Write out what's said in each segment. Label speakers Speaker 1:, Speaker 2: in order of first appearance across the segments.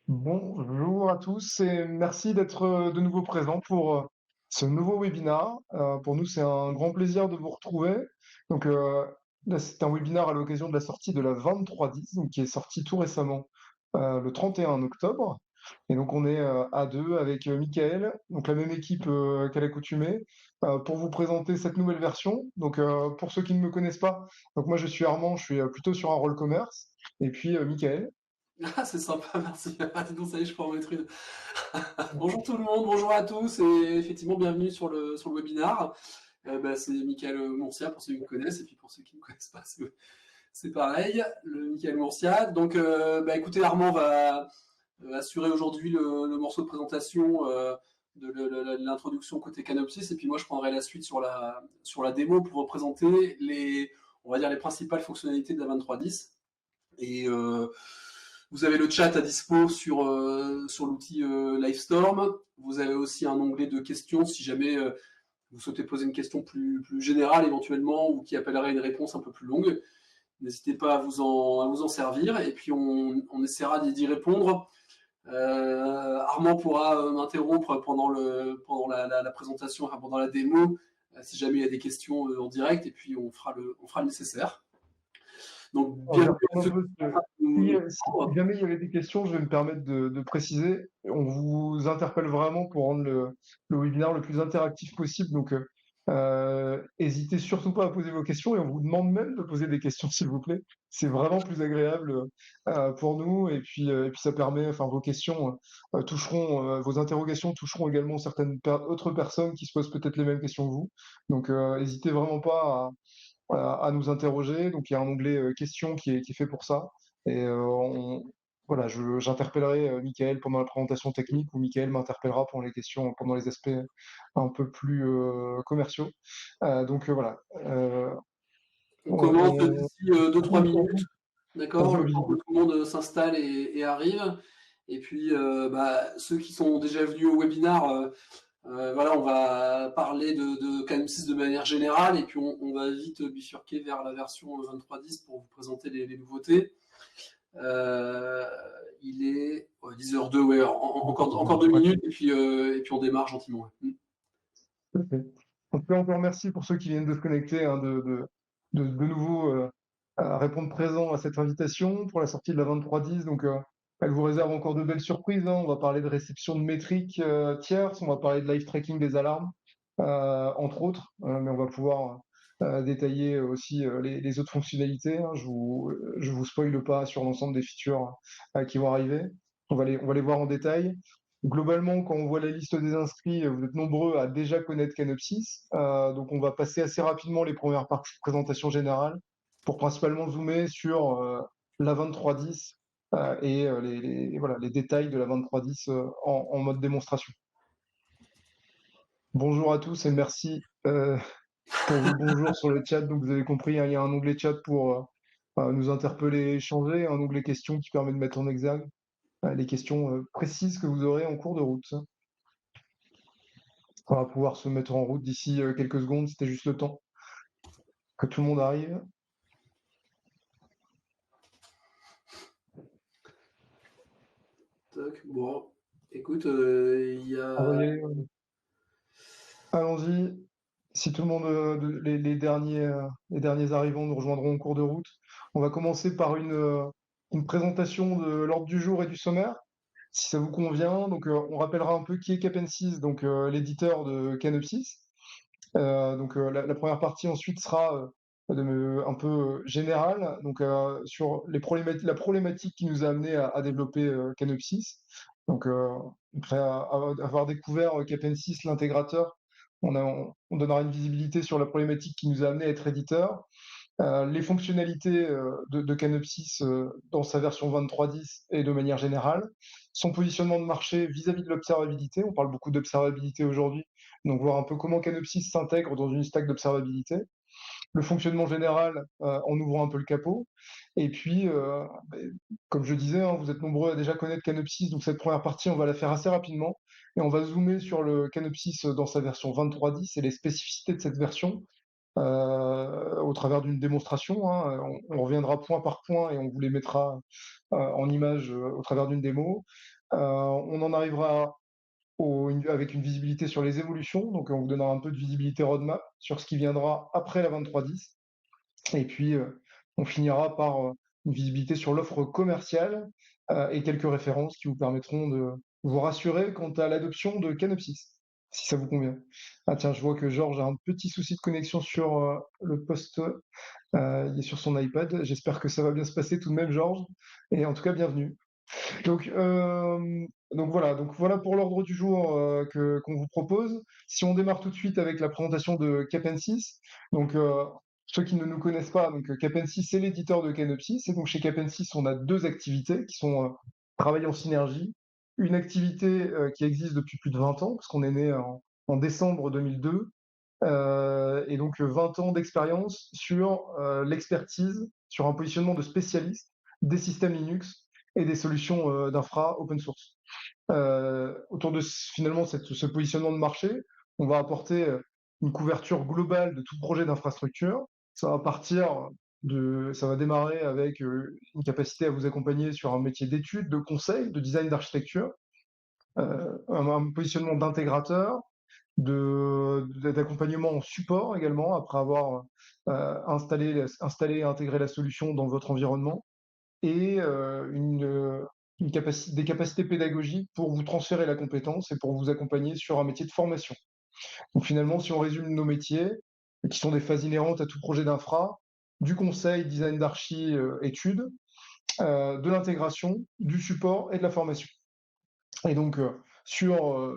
Speaker 1: Bonjour à tous et merci d'être de nouveau présents pour ce nouveau webinar. Pour nous, c'est un grand plaisir de vous retrouver. Donc, là, c'est un webinar à l'occasion de la sortie de la 2310, donc, qui est sortie tout récemment, le 31 octobre. Et donc, on est à deux avec Michael, donc la même équipe qu'à l'accoutumée, pour vous présenter cette nouvelle version. Donc, pour ceux qui ne me connaissent pas, donc moi, je suis Armand, je suis plutôt sur un rôle commerce. Et puis, Michael.
Speaker 2: Ah, c'est sympa, merci. Ah, dis donc, ça y est, je peux en mettre une. Bonjour tout le monde, bonjour à tous et effectivement bienvenue sur le webinar. C'est Michael Mourcia pour ceux qui me connaissent et puis pour ceux qui ne me connaissent pas, c'est pareil, le Michael Mourcia. Donc écoutez, Armand va assurer aujourd'hui le morceau de présentation de l'introduction côté Canopsis et puis moi je prendrai la suite sur la démo pour représenter on va dire les principales fonctionnalités de la 2310. Et vous avez le chat à dispo sur l'outil Livestorm. Vous avez aussi un onglet de questions si jamais vous souhaitez poser une question plus générale éventuellement ou qui appellerait une réponse un peu plus longue. N'hésitez pas à vous en servir et puis on essaiera d'y répondre. Armand pourra m'interrompre pendant la présentation, enfin pendant la démo, si jamais il y a des questions en direct et puis on fera le nécessaire. Donc
Speaker 1: On y
Speaker 2: bienvenue
Speaker 1: retourne
Speaker 2: à
Speaker 1: un
Speaker 2: ceux qui
Speaker 1: peu.
Speaker 2: sont en train de
Speaker 1: Si,
Speaker 2: nous
Speaker 1: si
Speaker 2: prendre.
Speaker 1: jamais il y avait des questions, je vais me permettre de préciser. On vous interpelle vraiment pour rendre le webinaire le plus interactif possible. Donc, hésitez surtout pas à poser vos questions et on vous demande même de poser des questions, s'il vous plaît. C'est vraiment plus agréable pour nous. Et puis ça permet, enfin, vos questions vos interrogations toucheront également certaines autres personnes qui se posent peut-être les mêmes questions que vous. Donc, hésitez vraiment pas à nous interroger. Donc il y a un onglet questions qui est fait pour ça. Et voilà, j'interpellerai Michael pendant la présentation technique ou Michael m'interpellera pendant les questions, pendant les aspects un peu plus commerciaux. Voilà.
Speaker 2: On commence
Speaker 1: On,
Speaker 2: d'ici 2-3 minutes,
Speaker 1: on
Speaker 2: d'accord,
Speaker 1: vous
Speaker 2: le temps que
Speaker 1: visite.
Speaker 2: tout le monde s'installe et arrive. Et puis, ceux qui sont déjà venus au webinar, voilà, on va parler de Canopsis de manière générale et puis on va vite bifurquer vers la version 23.10 pour vous présenter les nouveautés. Euh, il est 10h02, ouais, encore 2
Speaker 1: Ouais.
Speaker 2: minutes et puis on démarre gentiment. Ouais.
Speaker 1: En tout cas, encore merci pour ceux qui viennent de se connecter, hein, de nouveau à répondre présent à cette invitation pour la sortie de la 2310. Donc, elle vous réserve encore de belles surprises, hein. On va parler de réception de métriques tierces, on va parler de live tracking des alarmes, entre autres, mais on va pouvoir détailler aussi les autres fonctionnalités, hein. Je vous spoile pas sur l'ensemble des features qui vont arriver. On va les voir en détail. Globalement, quand on voit la liste des inscrits, vous êtes nombreux à déjà connaître Canopsys. Donc, on va passer assez rapidement les premières parties de présentation générale pour principalement zoomer sur la 2310 et voilà, les détails de la 2310 en mode démonstration. Bonjour à tous et merci pour vos bonjours sur le chat. Donc, vous avez compris, hein, il y a un onglet chat pour nous interpeller, échanger, un onglet questions qui permet de mettre en exergue les questions précises que vous aurez en cours de route. On va pouvoir se mettre en route d'ici quelques secondes. C'était juste le temps que tout le monde arrive.
Speaker 2: Toc, bon, écoute, il y
Speaker 1: On va y
Speaker 2: a.
Speaker 1: aller. Allons-y. Si tout le monde, les derniers arrivants nous rejoindront en cours de route, on va commencer par une présentation de l'ordre du jour et du sommaire, si ça vous convient. Donc, on rappellera un peu qui est Capensis, donc l'éditeur de Canopsys. La première partie ensuite sera un peu générale, donc sur la problématique qui nous a amené à développer Canopsys. Donc, après avoir découvert Capensis, l'intégrateur, on donnera une visibilité sur la problématique qui nous a amené à être éditeur, les fonctionnalités de Canopsys dans sa version 23.10 et de manière générale, son positionnement de marché vis-à-vis de l'observabilité. On parle beaucoup d'observabilité aujourd'hui, donc voir un peu comment Canopsys s'intègre dans une stack d'observabilité, le fonctionnement général en ouvrant un peu le capot. Et puis, comme je disais, hein, vous êtes nombreux à déjà connaître Canopsys, donc cette première partie, on va la faire assez rapidement. Et on va zoomer sur le Canopsys dans sa version 23.10 et les spécificités de cette version au travers d'une démonstration, hein. On reviendra point par point et on vous les mettra en image au travers d'une démo. On en arrivera avec une visibilité sur les évolutions, donc on vous donnera un peu de visibilité roadmap sur ce qui viendra après la 23.10. Et puis, on finira par une visibilité sur l'offre commerciale et quelques références qui vous permettront de vous rassurer quant à l'adoption de Canopsys, si ça vous convient. Ah tiens, je vois que Georges a un petit souci de connexion sur le poste. Il est sur son iPad. J'espère que ça va bien se passer tout de même, Georges. Et en tout cas, bienvenue. Donc, voilà pour l'ordre du jour qu'on vous propose. Si on démarre tout de suite avec la présentation de Capensys, donc ceux qui ne nous connaissent pas, donc Capensys c'est l'éditeur de Canopsys, et donc chez Capensys on a deux activités qui sont travailler en synergie. Une activité qui existe depuis plus de 20 ans, parce qu'on est né en décembre 2002, et donc 20 ans d'expérience sur l'expertise, sur un positionnement de spécialiste des systèmes Linux et des solutions d'infra open source. Autour de finalement ce positionnement de marché, on va apporter une couverture globale de tout projet d'infrastructure. Ça va partir ça va démarrer avec une capacité à vous accompagner sur un métier d'étude, de conseil, de design d'architecture, un positionnement d'intégrateur, d'accompagnement en support également, après avoir installé et intégré la solution dans votre environnement, et des capacités pédagogiques pour vous transférer la compétence et pour vous accompagner sur un métier de formation. Donc finalement, si on résume nos métiers, qui sont des phases inhérentes à tout projet d'infra, du conseil, design d'archi, études, de l'intégration, du support et de la formation. Et donc, sur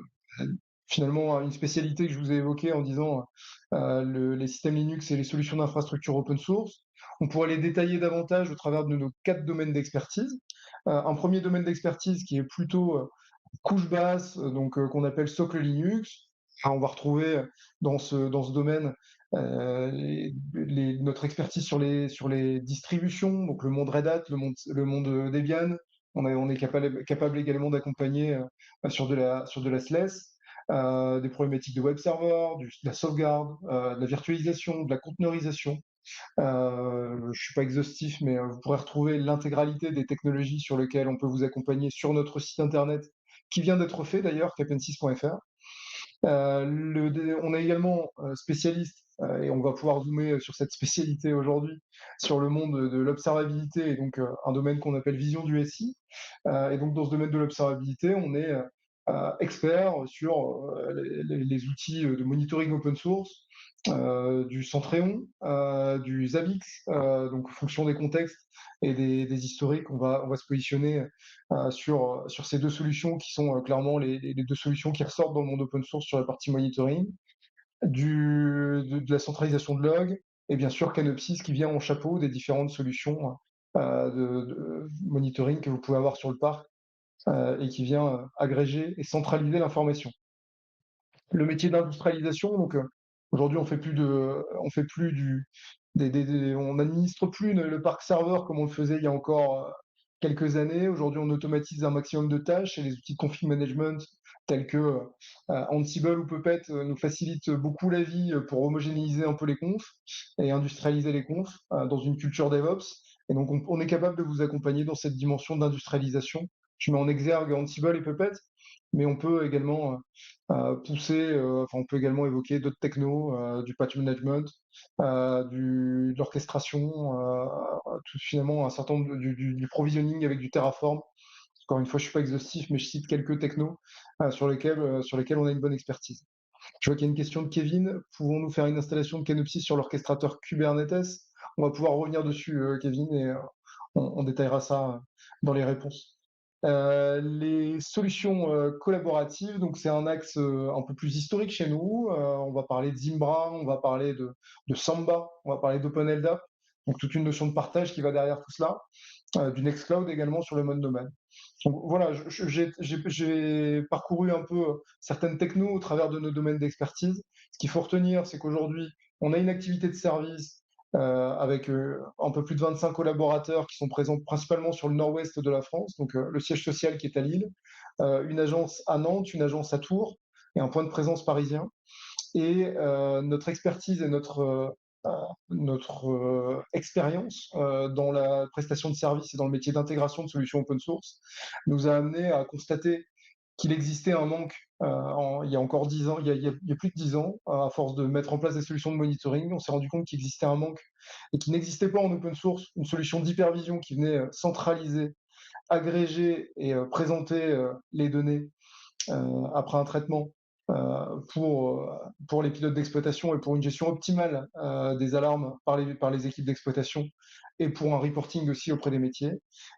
Speaker 1: finalement une spécialité que je vous ai évoquée en disant les systèmes Linux et les solutions d'infrastructure open source, on pourrait les détailler davantage au travers de nos 4 domaines d'expertise. Un premier domaine d'expertise qui est plutôt couche basse, donc qu'on appelle socle Linux. On va retrouver dans ce domaine notre expertise sur les distributions, donc le monde Red Hat, le monde Debian. On est capable également d'accompagner sur de la SLES, des problématiques de web server, de la sauvegarde, de la virtualisation, de la conteneurisation. Je ne suis pas exhaustif, mais vous pourrez retrouver l'intégralité des technologies sur lesquelles on peut vous accompagner sur notre site internet, qui vient d'être fait d'ailleurs, capensys.fr. On est également spécialiste, et on va pouvoir zoomer sur cette spécialité aujourd'hui, sur le monde de l'observabilité, et donc un domaine qu'on appelle vision du SI. Et donc dans ce domaine de l'observabilité, on est expert sur les outils de monitoring open source, du Centréon, du Zabbix, donc en fonction des contextes et des historiques, on va se positionner sur ces deux solutions qui sont clairement les deux solutions qui ressortent dans le monde open source sur la partie monitoring, de la centralisation de log, et bien sûr Canopsys qui vient en chapeau des différentes solutions de monitoring que vous pouvez avoir sur le parc et qui vient agréger et centraliser l'information. Le métier d'industrialisation, donc aujourd'hui on n'administre plus le parc serveur comme on le faisait il y a encore quelques années. Aujourd'hui, on automatise un maximum de tâches et les outils de config management tels que Ansible ou Puppet nous facilitent beaucoup la vie pour homogénéiser un peu les confs et industrialiser les confs dans une culture DevOps. Et donc, on est capable de vous accompagner dans cette dimension d'industrialisation. Je mets en exergue Ansible et Puppet, mais on peut également on peut également évoquer d'autres technos, du patch management, de l'orchestration, finalement un certain nombre du provisioning avec du Terraform. Encore une fois, je suis pas exhaustif, mais je cite quelques technos sur lesquels on a une bonne expertise. Je vois qu'il y a une question de Kevin. Pouvons-nous faire une installation de Canopsys sur l'orchestrateur Kubernetes? On va pouvoir revenir dessus, Kevin, et on détaillera ça dans les réponses. Les solutions collaboratives, donc c'est un axe un peu plus historique chez nous. On va parler de Zimbra, on va parler de Samba, on va parler d'OpenLDAP, donc toute une notion de partage qui va derrière tout cela, du Nextcloud également sur le mode domaine. Donc voilà, j'ai parcouru un peu certaines technos au travers de nos domaines d'expertise. Ce qu'il faut retenir, c'est qu'aujourd'hui, on a une activité de service avec un peu plus de 25 collaborateurs qui sont présents principalement sur le nord-ouest de la France, donc le siège social qui est à Lille, une agence à Nantes, une agence à Tours et un point de présence parisien. Et notre expertise et notre expérience dans la prestation de services et dans le métier d'intégration de solutions open source nous a amené à constater qu'il existait un manque il y a encore 10 ans, il y a plus de 10 ans, à force de mettre en place des solutions de monitoring, on s'est rendu compte qu'il existait un manque et qu'il n'existait pas en open source une solution d'hypervision qui venait centraliser, agréger et présenter les données après un traitement pour les pilotes d'exploitation et pour une gestion optimale des alarmes par les équipes d'exploitation et pour un reporting aussi auprès des métiers.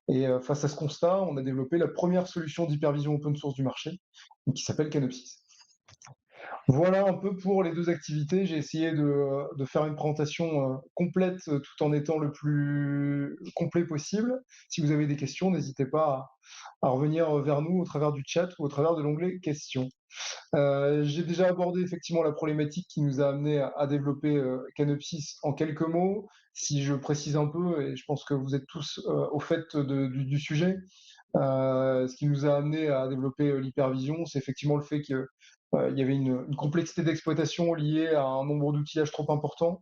Speaker 1: Et face à ce constat, on a développé la première solution d'hypervision open source du marché, qui s'appelle Canopsys. Voilà un peu pour les deux activités. J'ai essayé de faire une présentation complète tout en étant le plus complet possible. Si vous avez des questions, n'hésitez pas à revenir vers nous au travers du chat ou au travers de l'onglet questions. J'ai déjà abordé effectivement la problématique qui nous a amené à développer Canopsys en quelques mots. Si je précise un peu, et je pense que vous êtes tous au fait du sujet, ce qui nous a amené à développer l'hypervision, c'est effectivement le fait qu'il y avait une complexité d'exploitation liée à un nombre d'outillages trop important.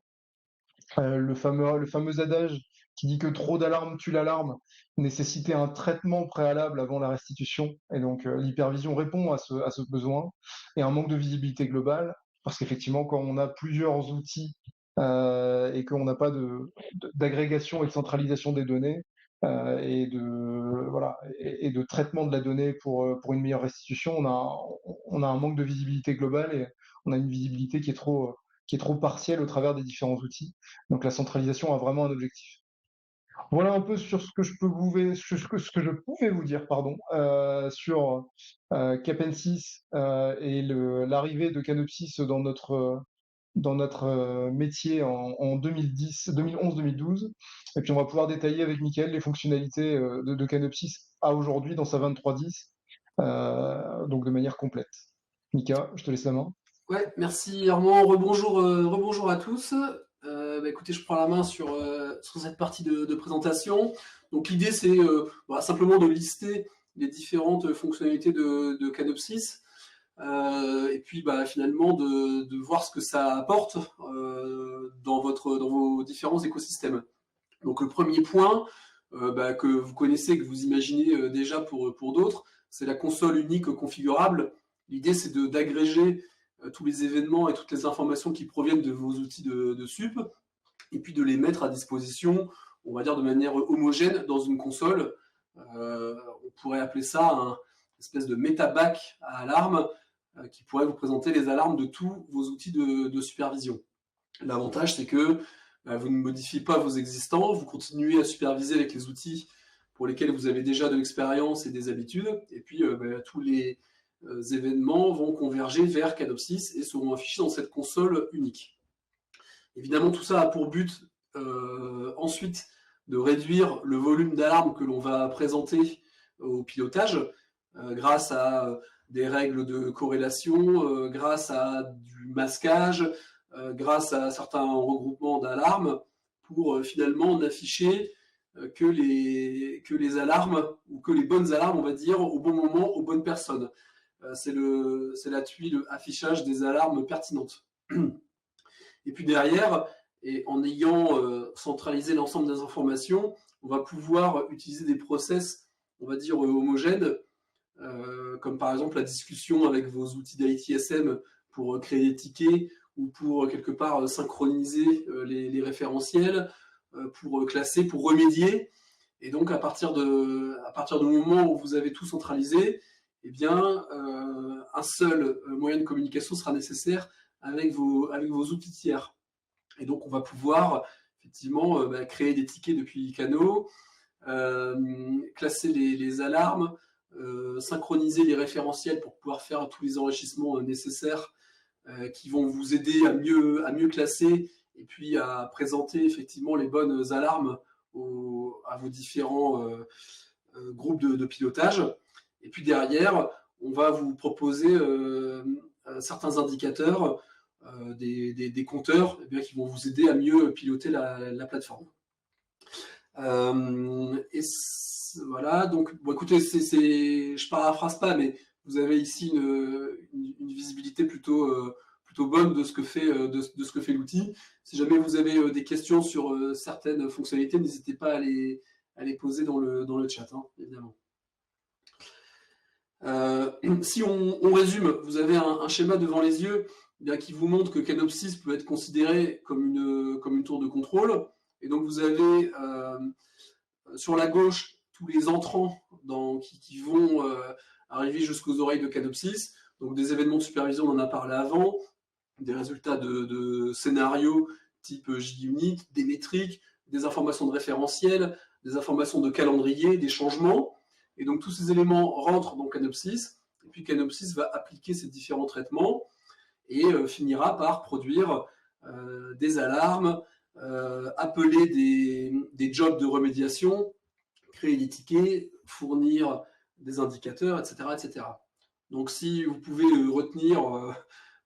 Speaker 1: Le fameux adage qui dit que trop d'alarmes tue l'alarme nécessitait un traitement préalable avant la restitution. Et donc l'hypervision répond à ce besoin et un manque de visibilité globale, parce qu'effectivement, quand on a plusieurs outils et qu'on n'a pas d'agrégation et de centralisation des données et de traitement de la donnée pour une meilleure restitution, on a un manque de visibilité globale et on a une visibilité qui est trop partielle au travers des différents outils. Donc la centralisation a vraiment un objectif. Voilà un peu sur ce que je pouvais vous dire, pardon, sur Capensys et l'arrivée de Canopsys dans notre métier en 2011-2012. Et puis on va pouvoir détailler avec Mickaël les fonctionnalités de Canopsys à aujourd'hui dans sa 23.10, donc de manière complète. Mika, je te laisse la main.
Speaker 2: Ouais, merci Armand. Rebonjour à tous. Écoutez, je prends la main sur cette partie de présentation. Donc l'idée, c'est simplement de lister les différentes fonctionnalités de Canopsys. Et puis finalement de voir ce que ça apporte dans vos différents écosystèmes. Donc le premier point que vous connaissez, que vous imaginez déjà pour d'autres, c'est la console unique configurable. L'idée, c'est d'agréger tous les événements et toutes les informations qui proviennent de vos outils de SUP, et puis de les mettre à disposition, on va dire de manière homogène dans une console. On pourrait appeler ça une espèce de métabac à alarme qui pourrait vous présenter les alarmes de tous vos outils de supervision. L'avantage, c'est que vous ne modifiez pas vos existants, vous continuez à superviser avec les outils pour lesquels vous avez déjà de l'expérience et des habitudes, et puis tous les événements vont converger vers Canopsys et seront affichés dans cette console unique. Évidemment, tout ça a pour but ensuite de réduire le volume d'alarmes que l'on va présenter au pilotage grâce à des règles de corrélation, grâce à du masquage, grâce à certains regroupements d'alarmes pour finalement n'afficher que les alarmes ou que les bonnes alarmes, on va dire, au bon moment, aux bonnes personnes. C'est la tuile affichage des alarmes pertinentes. Et puis derrière, et en ayant centralisé l'ensemble des informations, on va pouvoir utiliser des process, on va dire, homogènes, comme par exemple la discussion avec vos outils d'ITSM pour créer des tickets ou pour quelque part synchroniser les référentiels, pour classer, pour remédier. Et donc à partir du moment où vous avez tout centralisé, eh bien, un seul moyen de communication sera nécessaire avec vos outils tiers. Et donc, on va pouvoir effectivement créer des tickets depuis Cano, classer les alarmes, synchroniser les référentiels pour pouvoir faire tous les enrichissements nécessaires qui vont vous aider à mieux classer et puis à présenter effectivement les bonnes alarmes à vos différents groupes de pilotage. Et puis derrière, on va vous proposer certains indicateurs, des compteurs qui vont vous aider à mieux piloter la plateforme. Voilà, donc écoutez, je paraphrase pas, mais vous avez ici une visibilité plutôt plutôt bonne de ce que fait, de ce que fait l'outil. Si jamais vous avez des questions sur certaines fonctionnalités, n'hésitez pas à les poser dans le chat, hein, évidemment. Si on résume, vous avez un schéma devant les yeux bien, qui vous montre que Canopsys peut être considéré comme une tour de contrôle. Et donc vous avez sur la gauche tous les entrants qui vont arriver jusqu'aux oreilles de Canopsys. Donc des événements de supervision, on en a parlé avant, des résultats de scénarios type JUnit, des métriques, des informations de référentiel, des informations de calendrier, des changements. Et donc tous ces éléments rentrent dans Canopsys, et puis Canopsys va appliquer ces différents traitements et finira par produire des alarmes, appeler des jobs de remédiation, créer des tickets, fournir des indicateurs, etc., etc. Donc si vous pouvez retenir,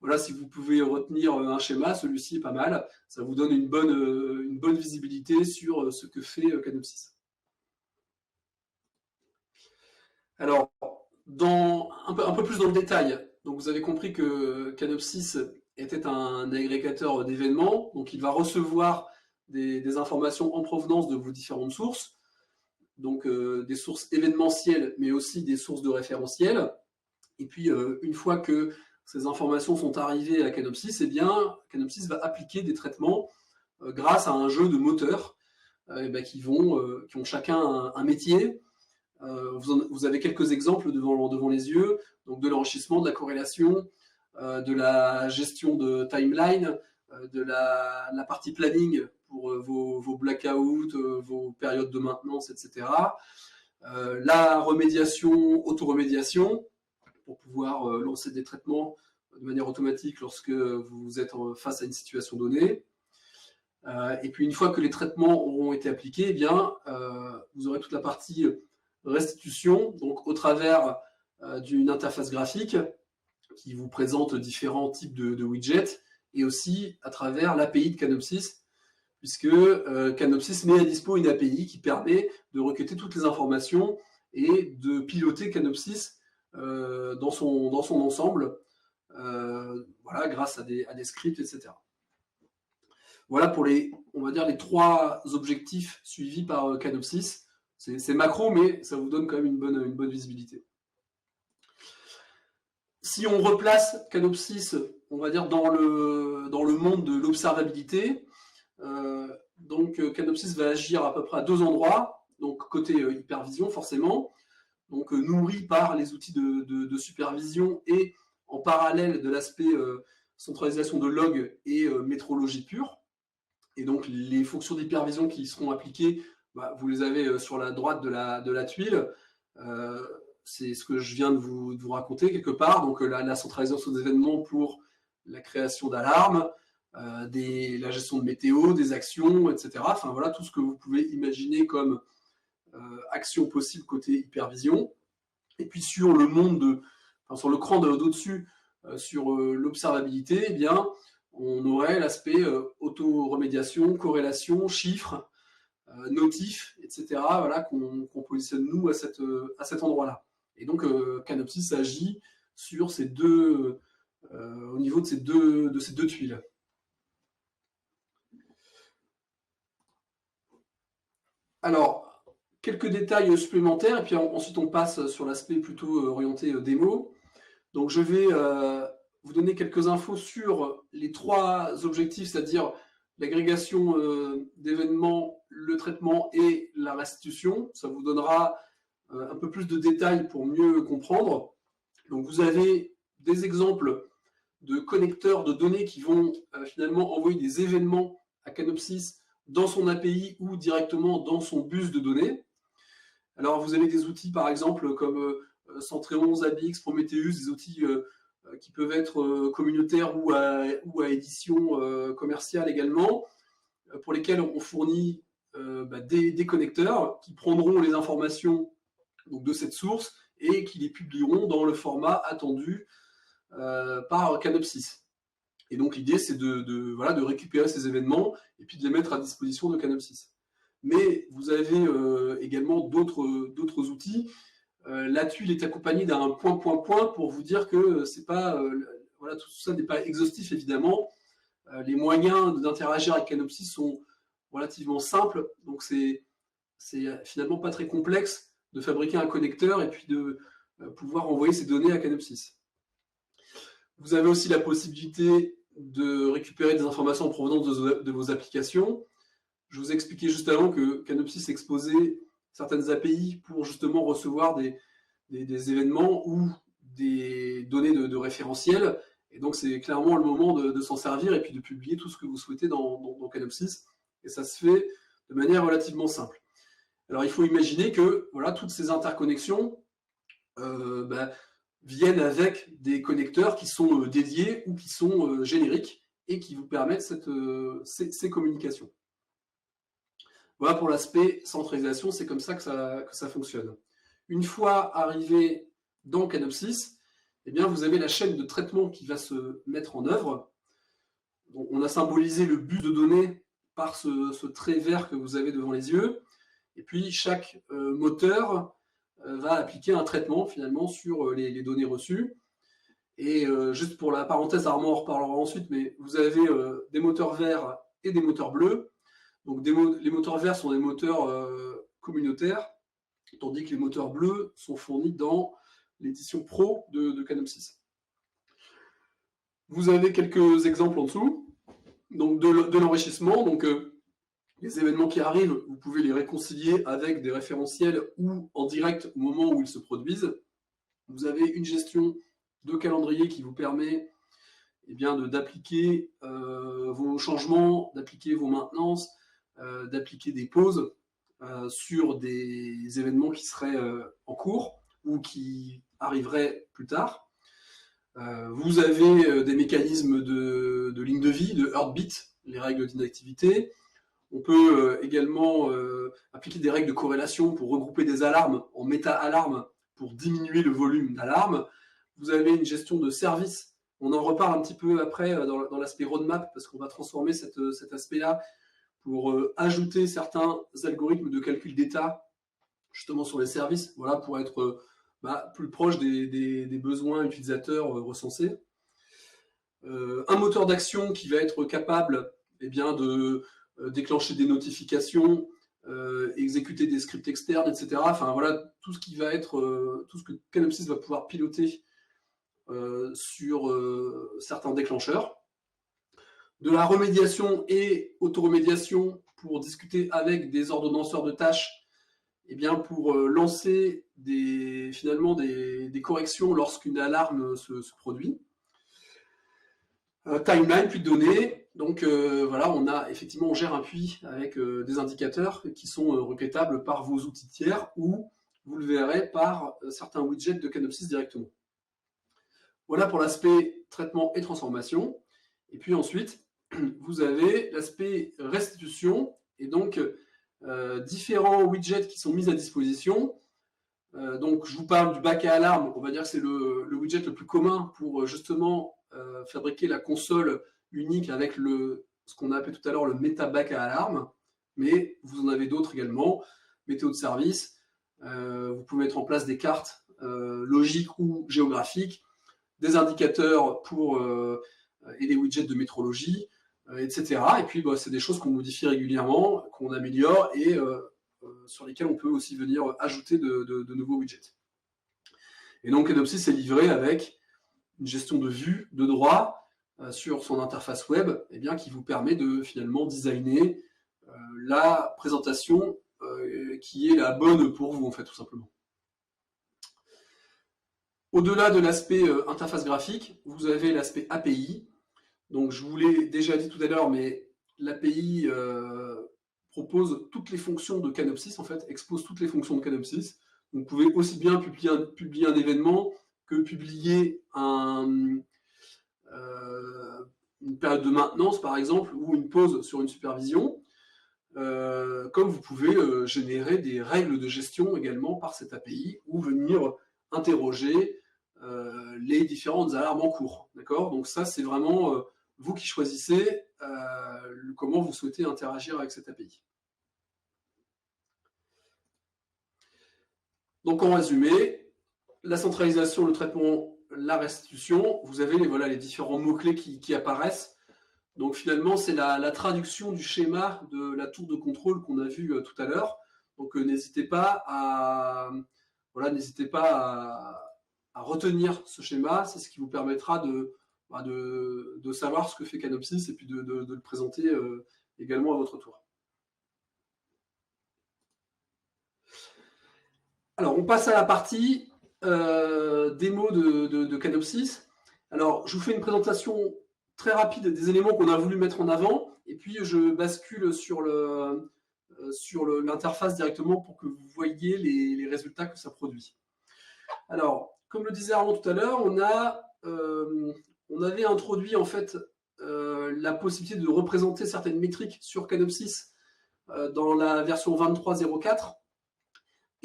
Speaker 2: voilà, si vous pouvez retenir un schéma, celui-ci est pas mal. Ça vous donne une bonne visibilité sur ce que fait Canopsys. Alors, un peu plus dans le détail, donc vous avez compris que Canopsys était un agrégateur d'événements, donc il va recevoir des informations en provenance de vos différentes sources, donc des sources événementielles, mais aussi des sources de référentiels. Et puis, une fois que ces informations sont arrivées à Canopsys, eh bien, Canopsys va appliquer des traitements grâce à un jeu de moteurs qui ont chacun un métier. Vous avez quelques exemples devant les yeux, donc de l'enrichissement, de la corrélation, de la gestion de timeline, de la partie planning pour vos blackouts, vos périodes de maintenance, etc. La remédiation, auto-remédiation, pour pouvoir lancer des traitements de manière automatique lorsque vous êtes face à une situation donnée. Et puis une fois que les traitements auront été appliqués, eh bien, vous aurez toute la partie restitution, donc au travers d'une interface graphique qui vous présente différents types de widgets, et aussi à travers l'API de Canopsys, puisque Canopsys met à dispo une API qui permet de requêter toutes les informations et de piloter Canopsys dans son ensemble, voilà, grâce à des scripts, etc. Voilà pour on va dire, les trois objectifs suivis par Canopsys. C'est macro, mais ça vous donne quand même une bonne visibilité. Si on replace Canopsys, on va dire, dans le monde de l'observabilité, donc Canopsys va agir à peu près à deux endroits, donc côté hypervision forcément, donc nourri par les outils de supervision et en parallèle de l'aspect centralisation de log et métrologie pure. Et donc les fonctions d'hypervision qui seront appliquées, vous les avez sur la droite de la tuile. C'est ce que je viens de vous raconter quelque part. Donc la centralisation des événements pour la création d'alarmes, la gestion de météo, des actions, etc. Enfin voilà, tout ce que vous pouvez imaginer comme action possible côté hypervision. Et puis sur le sur le cran d'au-dessus, sur l'observabilité, eh bien, on aurait l'aspect auto-remédiation, corrélation, chiffres, notifs, etc. Voilà, qu'on positionne nous à cet endroit-là. Et donc Canopsys agit sur au niveau de ces deux tuiles. Alors, quelques détails supplémentaires, et puis ensuite on passe sur l'aspect plutôt orienté démo. Donc je vais vous donner quelques infos sur les trois objectifs, c'est-à-dire l'agrégation d'événements, le traitement et la restitution. Ça vous donnera un peu plus de détails pour mieux comprendre. Donc vous avez des exemples de connecteurs de données qui vont finalement envoyer des événements à Canopsys dans son API ou directement dans son bus de données. Alors vous avez des outils par exemple comme Centréon, Zabbix, Prometheus, des outils qui peuvent être communautaires ou à édition commerciale également, pour lesquels on fournit des connecteurs qui prendront les informations donc, de cette source et qui les publieront dans le format attendu par Canopsys. Et donc l'idée, c'est de récupérer ces événements et puis de les mettre à disposition de Canopsys. Mais vous avez également d'autres outils. La tuile est accompagnée d'un point pour vous dire que c'est pas voilà, tout ça n'est pas exhaustif évidemment. Les moyens d'interagir avec Canopsys sont relativement simples, donc c'est finalement pas très complexe de fabriquer un connecteur et puis de pouvoir envoyer ces données à Canopsys. Vous avez aussi la possibilité de récupérer des informations en provenance de vos applications. Je vous ai expliqué juste avant que Canopsys exposait certaines API pour justement recevoir des événements ou des données de référentiel. Et donc, c'est clairement le moment de s'en servir et puis de publier tout ce que vous souhaitez dans Canopsys. Et ça se fait de manière relativement simple. Alors, il faut imaginer que voilà, toutes ces interconnexions viennent avec des connecteurs qui sont dédiés ou qui sont génériques et qui vous permettent ces communications. Voilà pour l'aspect centralisation, c'est comme ça que ça fonctionne. Une fois arrivé dans Canopsys, eh bien, vous avez la chaîne de traitement qui va se mettre en œuvre. Donc, on a symbolisé le bus de données par ce trait vert que vous avez devant les yeux. Et puis, chaque moteur va appliquer un traitement finalement sur les données reçues. Et juste pour la parenthèse, Armand en reparlera ensuite, mais vous avez des moteurs verts et des moteurs bleus. Donc les moteurs verts sont des moteurs communautaires, tandis que les moteurs bleus sont fournis dans l'édition Pro de Canopsys. Vous avez quelques exemples en dessous. Donc de l'enrichissement, donc les événements qui arrivent, vous pouvez les réconcilier avec des référentiels ou en direct au moment où ils se produisent. Vous avez une gestion de calendrier qui vous permet d'appliquer vos changements, d'appliquer vos maintenances, d'appliquer des pauses sur des événements qui seraient en cours ou qui arriveraient plus tard. Vous avez des mécanismes de ligne de vie, de heartbeat, les règles d'inactivité. On peut également appliquer des règles de corrélation pour regrouper des alarmes en méta-alarmes pour diminuer le volume d'alarmes. Vous avez une gestion de service. On en reparle un petit peu après dans l'aspect roadmap parce qu'on va transformer cet aspect-là pour ajouter certains algorithmes de calcul d'état justement sur les services, voilà, pour être plus proche des besoins utilisateurs recensés. Un moteur d'action qui va être capable de déclencher des notifications, exécuter des scripts externes, etc. Enfin voilà, tout ce qui va être, tout ce que Canopsys va pouvoir piloter sur certains déclencheurs. De la remédiation et autoremédiation pour discuter avec des ordonnanceurs de tâches, pour lancer des corrections lorsqu'une alarme se produit. Timeline, puis de données. Donc voilà, on gère un puits avec des indicateurs qui sont requêtables par vos outils tiers ou vous le verrez par certains widgets de Canopsys directement. Voilà pour l'aspect traitement et transformation. Et puis ensuite, vous avez l'aspect restitution et donc différents widgets qui sont mis à disposition. Donc je vous parle du bac à alarme, on va dire que c'est le widget le plus commun pour justement fabriquer la console unique avec ce qu'on a appelé tout à l'heure le méta bac à alarme, mais vous en avez d'autres également, météo de service, vous pouvez mettre en place des cartes logiques ou géographiques, des indicateurs et des widgets de métrologie, etc. Et puis c'est des choses qu'on modifie régulièrement, qu'on améliore et sur lesquelles on peut aussi venir ajouter de nouveaux widgets. Et donc Canopsys est livré avec une gestion de vue, de droit sur son interface web qui vous permet de finalement designer la présentation qui est la bonne pour vous en fait tout simplement. Au-delà de l'aspect interface graphique, vous avez l'aspect API. Donc je vous l'ai déjà dit tout à l'heure, mais l'API propose toutes les fonctions de Canopsys, en fait, expose toutes les fonctions de Canopsys. Vous pouvez aussi bien publier un événement que publier une période de maintenance, par exemple, ou une pause sur une supervision. Comme vous pouvez générer des règles de gestion également par cette API, ou venir interroger les différentes alarmes en cours. D'accord ? Donc ça, c'est vraiment vous qui choisissez comment vous souhaitez interagir avec cette API. Donc en résumé, la centralisation, le traitement la restitution, vous avez les différents mots-clés qui apparaissent. Donc finalement, c'est la traduction du schéma de la tour de contrôle qu'on a vu tout à l'heure. Donc n'hésitez pas à retenir ce schéma. C'est ce qui vous permettra de savoir ce que fait Canopsys et puis de le présenter également à votre tour. Alors, on passe à la partie démo de Canopsys. Alors, je vous fais une présentation très rapide des éléments qu'on a voulu mettre en avant, et puis je bascule sur l'interface directement pour que vous voyez les résultats que ça produit. Alors, comme le disait Armand tout à l'heure, on avait introduit en fait la possibilité de représenter certaines métriques sur Canopsys dans la version 23.04,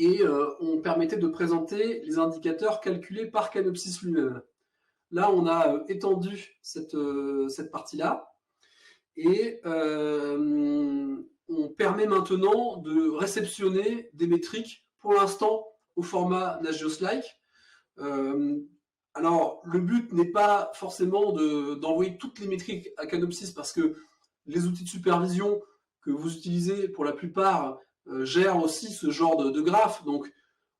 Speaker 2: et on permettait de présenter les indicateurs calculés par Canopsys lui-même. Là, on a étendu cette partie-là, et on permet maintenant de réceptionner des métriques, pour l'instant, au format Nagios-like. Alors, le but n'est pas forcément d'envoyer toutes les métriques à Canopsys, parce que les outils de supervision que vous utilisez, pour la plupart, gèrent aussi ce genre de graphes. Donc,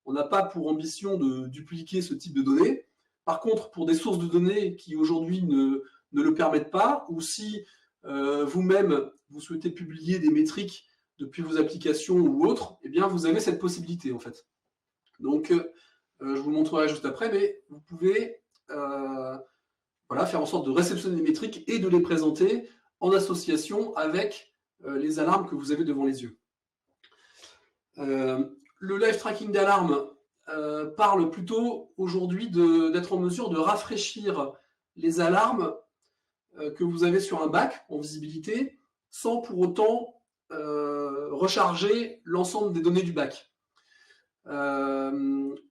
Speaker 2: on n'a pas pour ambition de dupliquer ce type de données. Par contre, pour des sources de données qui aujourd'hui ne le permettent pas, ou si vous-même, vous souhaitez publier des métriques depuis vos applications ou autres, eh bien, vous avez cette possibilité, en fait. Donc, je vous le montrerai juste après, mais vous pouvez faire en sorte de réceptionner les métriques et de les présenter en association avec les alarmes que vous avez devant les yeux. Le live tracking d'alarme parle plutôt aujourd'hui d'être en mesure de rafraîchir les alarmes que vous avez sur un bac en visibilité sans pour autant recharger l'ensemble des données du bac.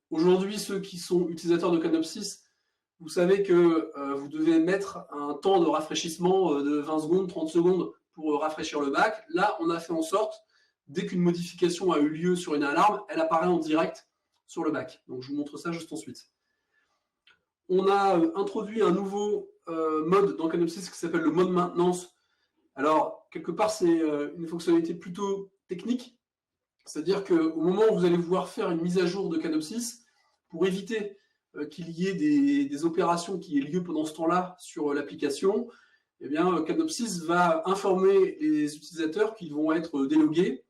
Speaker 2: Aujourd'hui, ceux qui sont utilisateurs de Canopsys, vous savez que vous devez mettre un temps de rafraîchissement de 20 secondes, 30 secondes pour rafraîchir le bac. Là, on a fait en sorte, dès qu'une modification a eu lieu sur une alarme, elle apparaît en direct sur le bac. Donc, je vous montre ça juste ensuite. On a introduit un nouveau mode dans Canopsys qui s'appelle le mode maintenance. Alors, quelque part, c'est une fonctionnalité plutôt technique. C'est-à-dire qu'au moment où vous allez vouloir faire une mise à jour de Canopsys, pour éviter qu'il y ait des opérations qui aient lieu pendant ce temps-là sur l'application, eh bien, Canopsys va informer les utilisateurs qu'ils vont être délogués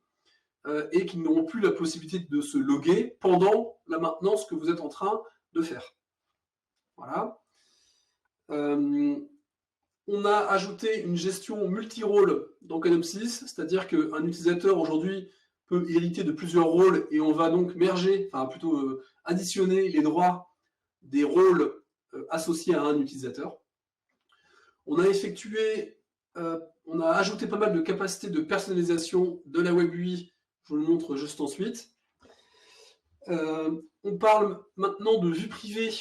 Speaker 2: et qu'ils n'auront plus la possibilité de se loguer pendant la maintenance que vous êtes en train de faire. Voilà. On a ajouté une gestion multi-rôle dans Canopsys, c'est-à-dire qu'un utilisateur aujourd'hui peut hériter de plusieurs rôles et on va donc merger, enfin plutôt additionner les droits des rôles associés à un utilisateur. On a ajouté pas mal de capacités de personnalisation de la Web UI, je vous le montre juste ensuite. On parle maintenant de vue privée.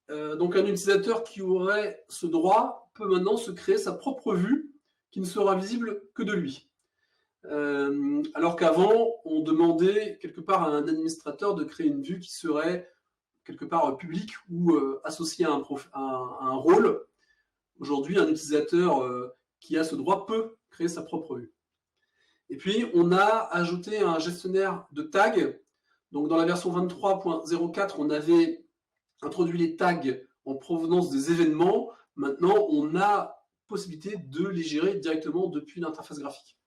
Speaker 2: Donc un utilisateur qui aurait ce droit peut maintenant se créer sa propre vue qui ne sera visible que de lui. Alors qu'avant, on demandait quelque part à un administrateur de créer une vue qui serait quelque part publique ou associée à un rôle. Aujourd'hui, un utilisateur qui a ce droit peut créer sa propre vue. Et puis, on a ajouté un gestionnaire de tags. Donc, dans la version 23.04, on avait introduit les tags en provenance des événements. Maintenant, on a possibilité de les gérer directement depuis l'interface graphique.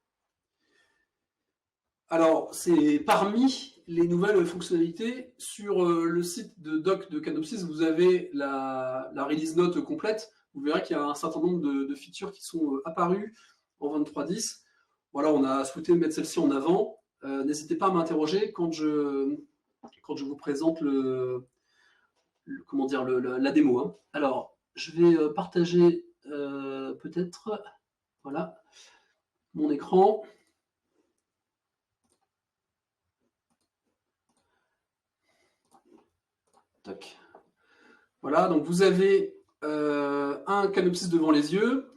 Speaker 2: Alors, c'est parmi les nouvelles fonctionnalités. Sur le site de doc de Canopsys, vous avez la release note complète. Vous verrez qu'il y a un certain nombre de features qui sont apparues en 23.10. Voilà, on a souhaité mettre celle-ci en avant. N'hésitez pas à m'interroger quand je vous présente la démo. Hein. Alors, je vais partager peut-être mon écran. Tac. Voilà, donc vous avez un Canopsys devant les yeux.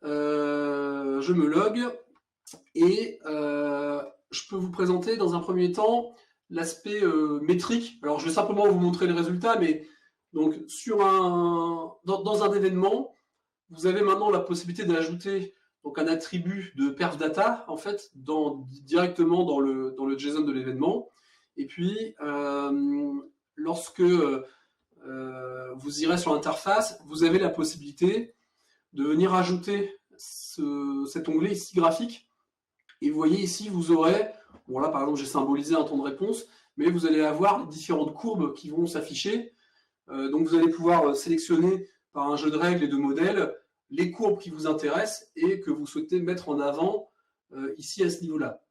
Speaker 2: Je me log et je peux vous présenter dans un premier temps l'aspect métrique. Alors, je vais simplement vous montrer les résultats, mais Donc, dans un événement, vous avez maintenant la possibilité d'ajouter donc un attribut de perf data en fait directement dans le JSON de l'événement. Et puis, lorsque vous irez sur l'interface, vous avez la possibilité de venir ajouter cet onglet ici graphique. Et vous voyez ici, vous aurez, bon là par exemple j'ai symbolisé un temps de réponse, mais vous allez avoir différentes courbes qui vont s'afficher. Donc vous allez pouvoir sélectionner par un jeu de règles et de modèles les courbes qui vous intéressent et que vous souhaitez mettre en avant ici à ce niveau-là.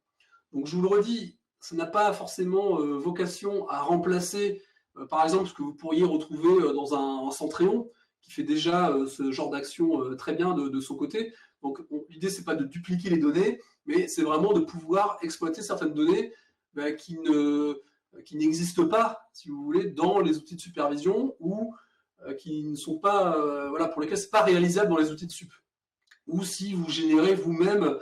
Speaker 2: Donc je vous le redis, ça n'a pas forcément vocation à remplacer par exemple ce que vous pourriez retrouver dans un Centréon qui fait déjà ce genre d'action très bien de son côté. Donc l'idée c'est pas de dupliquer les données, mais c'est vraiment de pouvoir exploiter certaines données qui n'existent pas, si vous voulez, dans les outils de supervision ou qui ne sont pas, voilà, pour lesquels c'est pas réalisable dans les outils de sup. Ou si vous générez vous-même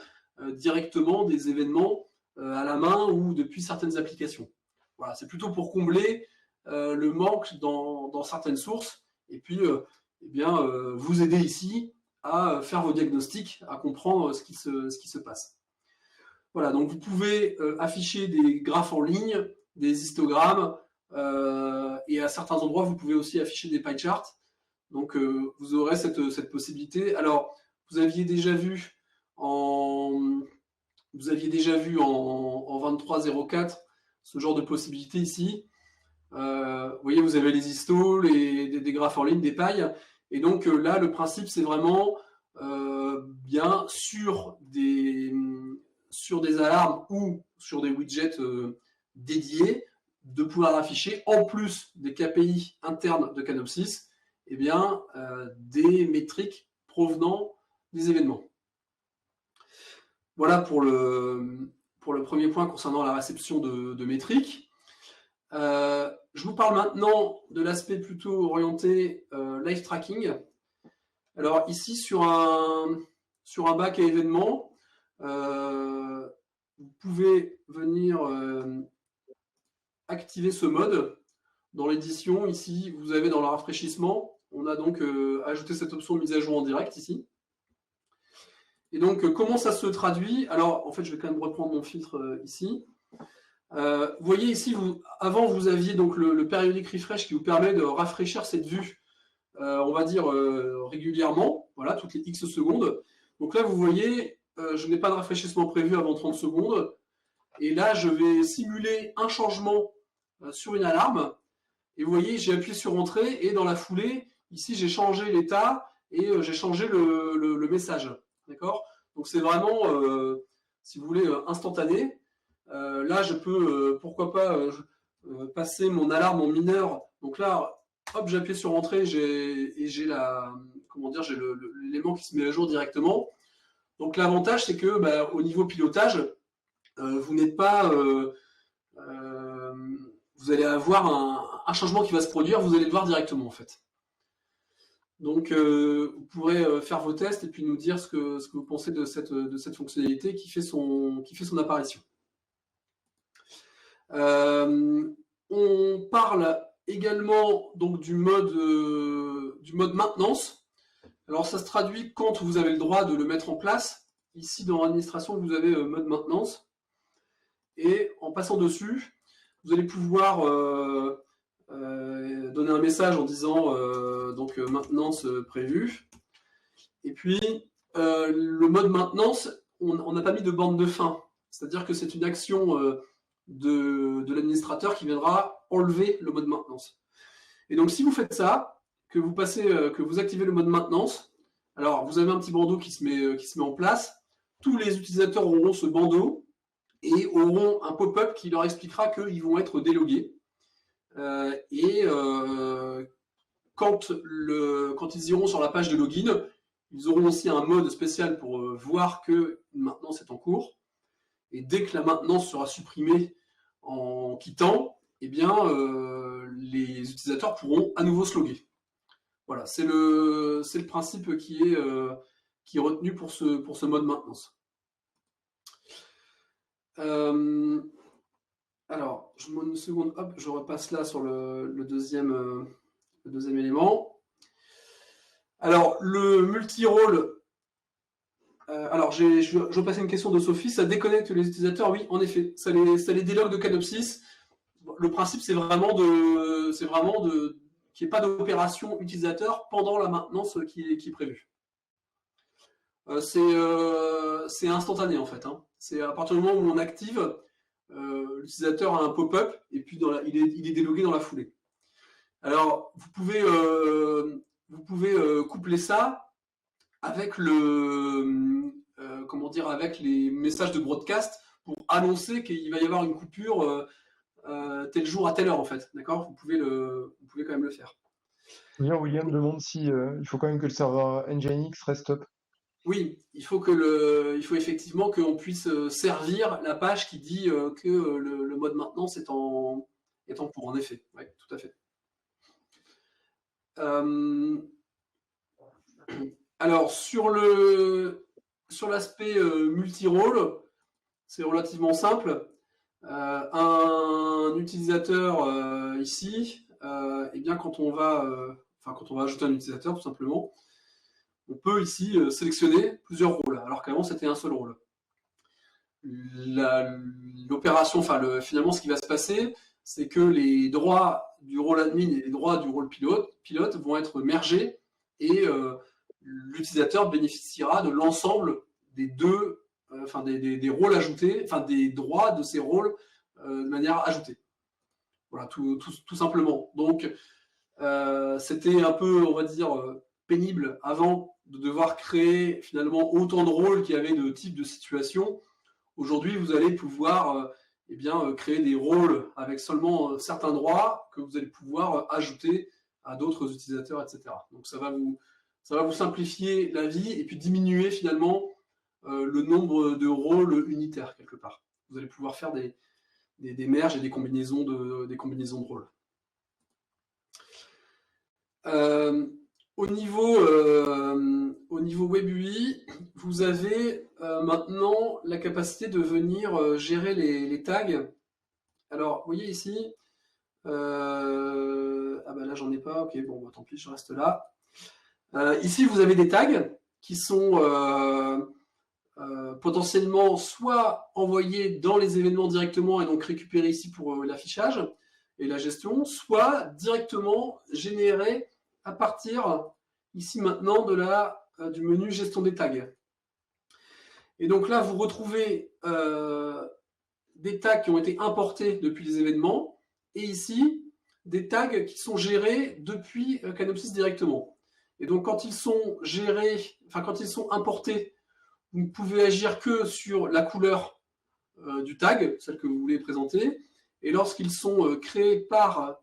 Speaker 2: directement des événements à la main ou depuis certaines applications. Voilà, c'est plutôt pour combler le manque dans certaines sources et puis eh bien, vous aider ici à faire vos diagnostics, à comprendre ce qui se passe. Voilà, donc vous pouvez afficher des graphes en ligne, des histogrammes, et à certains endroits, vous pouvez aussi afficher des pie charts. Donc, vous aurez cette possibilité. Alors, vous aviez déjà vu en 23.04 ce genre de possibilité ici. Vous voyez, vous avez les histos, des graphes en ligne, des pailles. Et donc là, le principe, c'est vraiment bien sur des alarmes ou sur des widgets dédiés, de pouvoir afficher, en plus des KPI internes de Canopsys, eh bien, des métriques provenant des événements. Voilà pour le premier point concernant la réception de métriques. Je vous parle maintenant de l'aspect plutôt orienté live tracking. Alors ici, sur un bac à événements, vous pouvez venir activer ce mode. Dans l'édition, ici, vous avez dans le rafraîchissement, on a donc ajouté cette option de mise à jour en direct ici. Et donc, comment ça se traduit? Alors, en fait, je vais quand même reprendre mon filtre ici. Vous voyez ici, avant, vous aviez donc le périodique refresh qui vous permet de rafraîchir cette vue, on va dire, régulièrement, voilà, toutes les X secondes. Donc là, vous voyez, je n'ai pas de rafraîchissement prévu avant 30 secondes. Et là, je vais simuler un changement sur une alarme. Et vous voyez, j'ai appuyé sur Entrée et dans la foulée, ici, j'ai changé l'état et j'ai changé le message. D'accord? Donc c'est vraiment, si vous voulez, instantané. Là, je peux, pourquoi pas, passer mon alarme en mineur. Donc là, hop, j'ai appuyé sur Entrée et j'ai l'élément qui se met à jour directement. Donc l'avantage, c'est que au niveau pilotage, vous n'êtes pas, vous allez avoir un changement qui va se produire, vous allez le voir directement en fait. Donc vous pourrez faire vos tests et puis nous dire ce que vous pensez de cette fonctionnalité qui fait son apparition. On parle également donc du mode maintenance. Alors ça se traduit quand vous avez le droit de le mettre en place. Ici dans l'administration, vous avez mode maintenance. Et en passant dessus, vous allez pouvoir donner un message en disant donc maintenance prévue. Et puis le mode maintenance, on n'a pas mis de bande de fin. C'est-à-dire que c'est une action de l'administrateur qui viendra enlever le mode maintenance. Et donc si vous faites ça, que vous activez le mode maintenance, alors vous avez un petit bandeau qui se met en place, tous les utilisateurs auront ce bandeau et auront un pop-up qui leur expliquera qu'ils vont être délogués. Quand ils iront sur la page de login, ils auront aussi un mode spécial pour voir que une maintenance est en cours. Et dès que la maintenance sera supprimée en quittant, eh bien, les utilisateurs pourront à nouveau se loguer. Voilà, c'est le principe qui est retenu pour ce mode maintenance. Alors, je m'en une seconde, hop, je repasse là sur le deuxième le deuxième élément. Alors, le multi-rôle, alors je vais passer une question de Sophie, ça déconnecte les utilisateurs? Oui, en effet, ça les délogue de Canopsys. Le principe, c'est vraiment qu'il n'y ait pas d'opération utilisateur pendant la maintenance qui est prévue. C'est instantané en fait. Hein. C'est à partir du moment où on active, l'utilisateur a un pop-up et puis il est délogué dans la foulée. Alors, vous pouvez coupler ça avec avec les messages de broadcast pour annoncer qu'il va y avoir une coupure tel jour à telle heure en fait. D'accord ? Vous pouvez quand même le faire.
Speaker 1: William demande si il faut quand même que le serveur Nginx reste up.
Speaker 2: Oui, il faut effectivement qu'on puisse servir la page qui dit que le mode maintenance est en cours, en effet. Oui, tout à fait. Alors, sur l'aspect multi-rôle, c'est relativement simple. Un utilisateur ici, eh bien, quand on va ajouter un utilisateur, tout simplement, on peut ici sélectionner plusieurs rôles, alors qu'avant c'était un seul rôle. L'opération, finalement, ce qui va se passer, c'est que les droits du rôle admin et les droits du rôle pilote vont être mergés et l'utilisateur bénéficiera de l'ensemble des des rôles ajoutés, des droits de ces rôles de manière ajoutée. Voilà, tout simplement. Donc, c'était un peu, on va dire, pénible avant de devoir créer finalement autant de rôles qu'il y avait de types de situations. Aujourd'hui, vous allez pouvoir créer des rôles avec seulement certains droits que vous allez pouvoir ajouter à d'autres utilisateurs, etc. Donc ça va vous simplifier la vie et puis diminuer finalement le nombre de rôles unitaires quelque part. Vous allez pouvoir faire des merges et des combinaisons de rôles. Au niveau Web UI, vous avez maintenant la capacité de venir gérer les tags. Alors, vous voyez ici, là j'en ai pas, ok, bon, tant pis, je reste là. Ici, vous avez des tags qui sont potentiellement soit envoyés dans les événements directement et donc récupérés ici pour l'affichage et la gestion, soit directement générés à partir ici maintenant du menu gestion des tags. Et donc là, vous retrouvez des tags qui ont été importés depuis les événements et ici, des tags qui sont gérés depuis Canopsys directement. Et donc quand ils sont quand ils sont importés, vous ne pouvez agir que sur la couleur du tag, celle que vous voulez présenter. Et lorsqu'ils sont créés par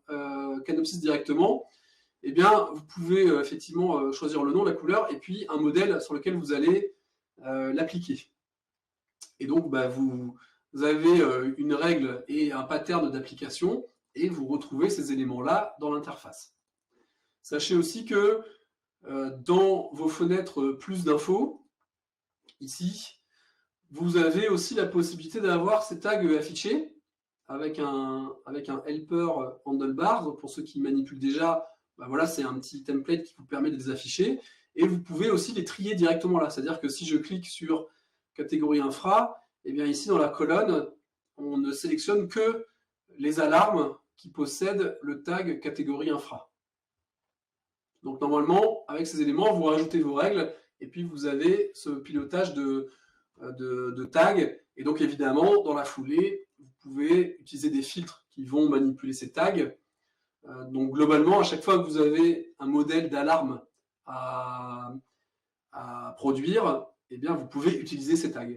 Speaker 2: Canopsys directement, eh bien, vous pouvez effectivement choisir le nom, la couleur, et puis un modèle sur lequel vous allez l'appliquer. Et donc, vous avez une règle et un pattern d'application, et vous retrouvez ces éléments-là dans l'interface. Sachez aussi que dans vos fenêtres plus d'infos, ici, vous avez aussi la possibilité d'avoir ces tags affichés avec un helper handlebar. Pour ceux qui manipulent déjà, voilà, c'est un petit template qui vous permet de les afficher. Et vous pouvez aussi les trier directement là. C'est-à-dire que si je clique sur catégorie infra, eh bien ici dans la colonne, on ne sélectionne que les alarmes qui possèdent le tag catégorie infra. Donc normalement, avec ces éléments, vous rajoutez vos règles et puis vous avez ce pilotage de tags. Et donc évidemment, dans la foulée, vous pouvez utiliser des filtres qui vont manipuler ces tags. Donc globalement, à chaque fois que vous avez un modèle d'alarme à produire, eh bien, vous pouvez utiliser ces tags.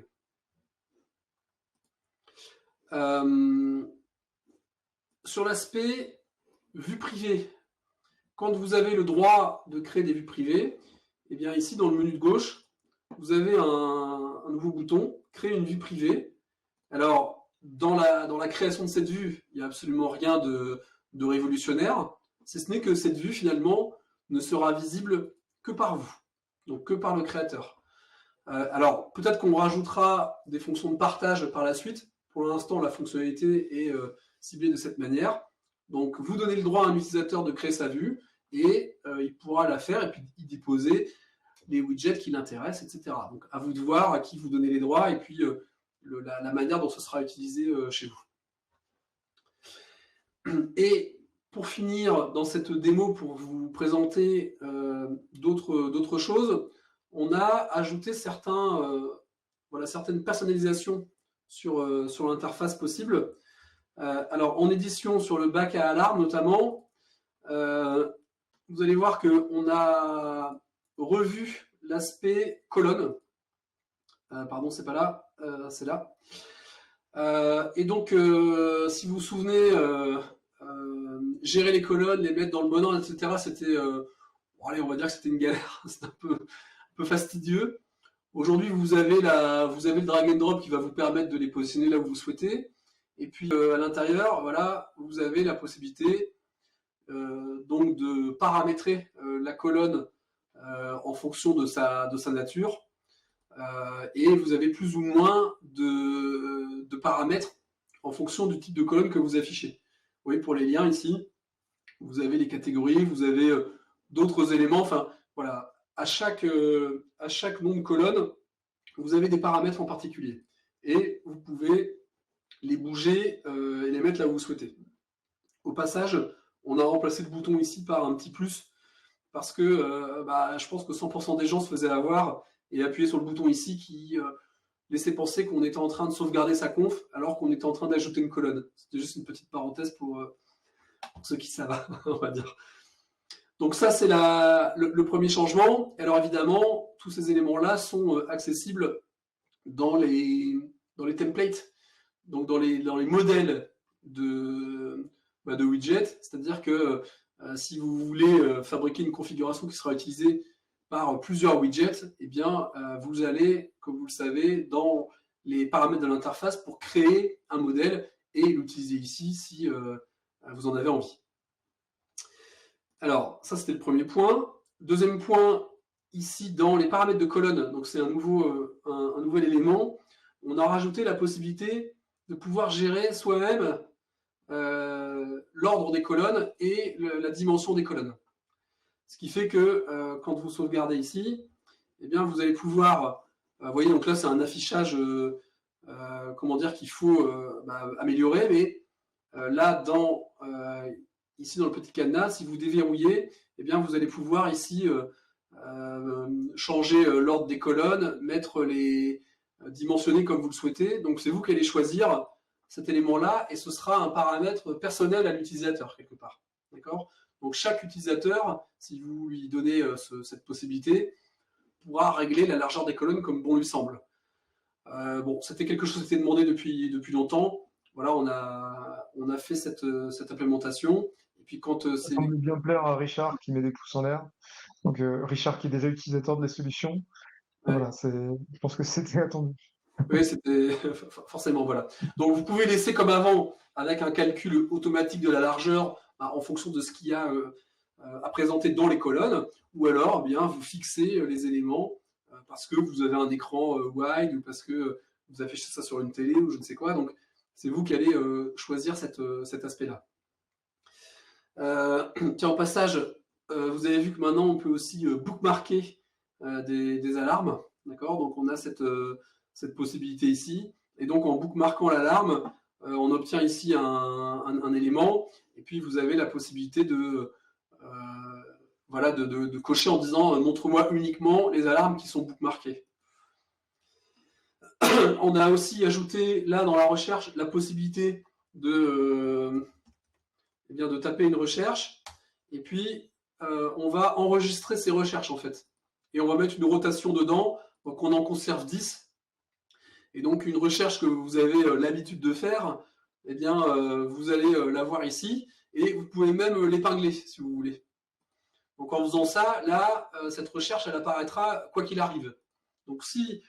Speaker 2: Sur l'aspect vue privée, quand vous avez le droit de créer des vues privées, eh bien ici dans le menu de gauche, vous avez un nouveau bouton, créer une vue privée. Alors, dans la création de cette vue, il n'y a absolument rien de révolutionnaire, si ce n'est que cette vue finalement ne sera visible que par vous, donc que par le créateur. Alors, peut-être qu'on rajoutera des fonctions de partage par la suite. Pour l'instant, la fonctionnalité est ciblée de cette manière. Donc, vous donnez le droit à un utilisateur de créer sa vue, et il pourra la faire et puis y déposer les widgets qui l'intéressent, etc. Donc à vous de voir à qui vous donnez les droits et puis la manière dont ce sera utilisé chez vous. Et pour finir dans cette démo, pour vous présenter d'autres choses, on a ajouté certaines personnalisations sur l'interface possible. Alors en édition sur le bac à alarme notamment, vous allez voir qu'on a revu l'aspect colonne. Pardon, c'est pas là, c'est là. Et donc, si vous vous souvenez, gérer les colonnes, les mettre dans le bon ordre, etc., c'était, allez, on va dire que c'était une galère, c'était un peu fastidieux. Aujourd'hui, vous avez le drag and drop qui va vous permettre de les positionner là où vous souhaitez. Et puis, à l'intérieur, voilà, vous avez la possibilité donc de paramétrer la colonne en fonction de sa nature. Et vous avez plus ou moins de paramètres en fonction du type de colonne que vous affichez. Vous voyez, pour les liens ici, vous avez les catégories, vous avez d'autres éléments. Enfin, voilà, à chaque nom de colonne, vous avez des paramètres en particulier. Et vous pouvez les bouger et les mettre là où vous souhaitez. Au passage, on a remplacé le bouton ici par un petit plus parce que je pense que 100% des gens se faisaient avoir et appuyer sur le bouton ici qui laissait penser qu'on était en train de sauvegarder sa conf alors qu'on était en train d'ajouter une colonne. C'était juste une petite parenthèse pour ceux qui savent, on va dire. Donc ça, c'est le premier changement. Alors évidemment, tous ces éléments-là sont accessibles dans les templates, donc dans les modèles de widgets. C'est-à-dire que si vous voulez fabriquer une configuration qui sera utilisée par plusieurs widgets, eh bien, vous allez, comme vous le savez, dans les paramètres de l'interface pour créer un modèle et l'utiliser ici si vous en avez envie. Alors, ça, c'était le premier point. Deuxième point, ici, dans les paramètres de colonne, donc c'est un nouvel élément, on a rajouté la possibilité de pouvoir gérer soi-même l'ordre des colonnes et la dimension des colonnes. Ce qui fait que quand vous sauvegardez ici, eh bien, vous allez pouvoir, vous voyez, donc là c'est un affichage qu'il faut améliorer, mais là ici dans le petit cadenas, si vous déverrouillez, eh bien, vous allez pouvoir ici changer l'ordre des colonnes, dimensionner comme vous le souhaitez. Donc c'est vous qui allez choisir cet élément-là et ce sera un paramètre personnel à l'utilisateur quelque part. D'accord ? Donc chaque utilisateur, si vous lui donnez cette possibilité, pourra régler la largeur des colonnes comme bon lui semble. C'était quelque chose qui était demandé depuis longtemps. Voilà, on a fait cette implémentation. Et puis quand
Speaker 1: ça semble bien plaire à Richard qui met des pouces en l'air. Donc Richard qui est déjà utilisateur de la solution. Ouais. Voilà, je pense que c'était attendu.
Speaker 2: Oui, c'était forcément, voilà. Donc vous pouvez laisser comme avant avec un calcul automatique de la largeur en fonction de ce qu'il y a à présenter dans les colonnes, ou alors bien vous fixez les éléments parce que vous avez un écran wide ou parce que vous affichez ça sur une télé ou je ne sais quoi. Donc c'est vous qui allez choisir cet aspect-là. Tiens, au passage, vous avez vu que maintenant on peut aussi bookmarker des alarmes. D'accord ? Donc on a cette possibilité ici. Et donc en bookmarquant l'alarme, on obtient ici un élément. Et puis vous avez la possibilité de cocher en disant montre-moi uniquement les alarmes qui sont bookmarquées. On a aussi ajouté là dans la recherche la possibilité de taper une recherche. Et puis on va enregistrer ces recherches en fait. Et on va mettre une rotation dedans. Donc on en conserve 10. Et donc, une recherche que vous avez l'habitude de faire, eh bien, vous allez la voir ici et vous pouvez même l'épingler si vous voulez. Donc, en faisant ça, là, cette recherche, elle apparaîtra quoi qu'il arrive. Donc, si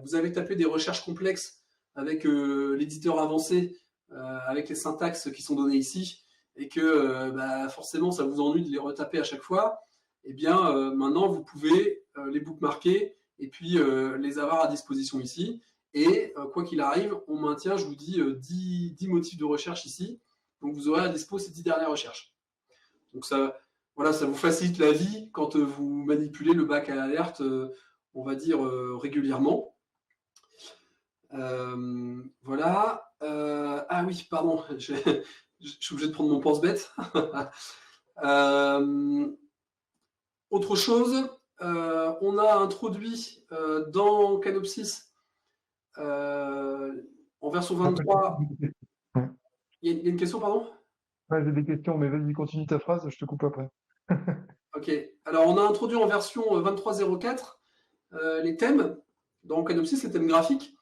Speaker 2: vous avez tapé des recherches complexes avec l'éditeur avancé, avec les syntaxes qui sont données ici, et que forcément, ça vous ennuie de les retaper à chaque fois, eh bien, maintenant, vous pouvez les bookmarker et puis les avoir à disposition ici. Et quoi qu'il arrive, on maintient, je vous dis, 10 motifs de recherche ici. Donc vous aurez à dispo ces 10 dernières recherches. Donc ça, voilà, ça vous facilite la vie quand vous manipulez le bac à alerte, on va dire régulièrement. Voilà. Ah oui, pardon, je suis obligé de prendre mon pense-bête. Euh, Autre chose, on a introduit dans Canopsys en version
Speaker 1: Après, j'ai
Speaker 2: 23.
Speaker 1: des questions. Ouais.
Speaker 2: Il y a une question, pardon?
Speaker 1: Ouais, j'ai des questions, mais vas-y, continue ta phrase, je te coupe après.
Speaker 2: Ok. Alors, on a introduit en version 23.04 les thèmes dans Canopsys, les thèmes graphiques.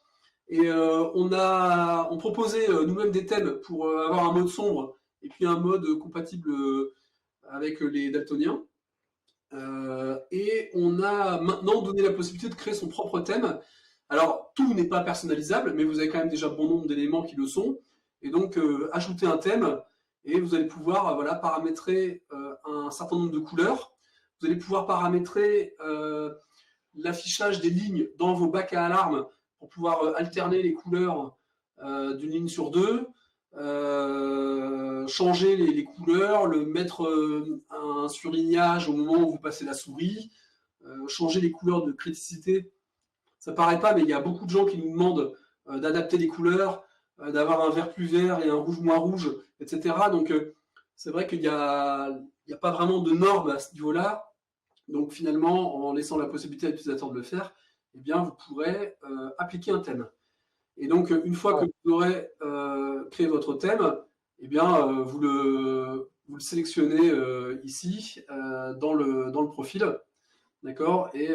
Speaker 2: Et on proposait nous-mêmes des thèmes pour avoir un mode sombre et puis un mode compatible avec les daltoniens. Et on a maintenant donné la possibilité de créer son propre thème. Alors, tout n'est pas personnalisable, mais vous avez quand même déjà bon nombre d'éléments qui le sont. Et donc, ajouter un thème et vous allez pouvoir voilà, paramétrer un certain nombre de couleurs. Vous allez pouvoir paramétrer l'affichage des lignes dans vos bacs à alarme pour pouvoir alterner les couleurs d'une ligne sur deux, changer les couleurs, mettre un surlignage au moment où vous passez la souris, changer les couleurs de criticité. Ça paraît pas, mais il y a beaucoup de gens qui nous demandent d'adapter les couleurs, d'avoir un vert plus vert et un rouge moins rouge, etc. Donc c'est vrai qu'il y a pas vraiment de normes à ce niveau-là. Donc finalement, en laissant la possibilité à l'utilisateur de le faire, eh bien, vous pourrez appliquer un thème. Et donc, une fois que
Speaker 1: Ouais.
Speaker 2: vous aurez créé votre thème, eh bien, vous le sélectionnez ici dans le profil, d'accord? Et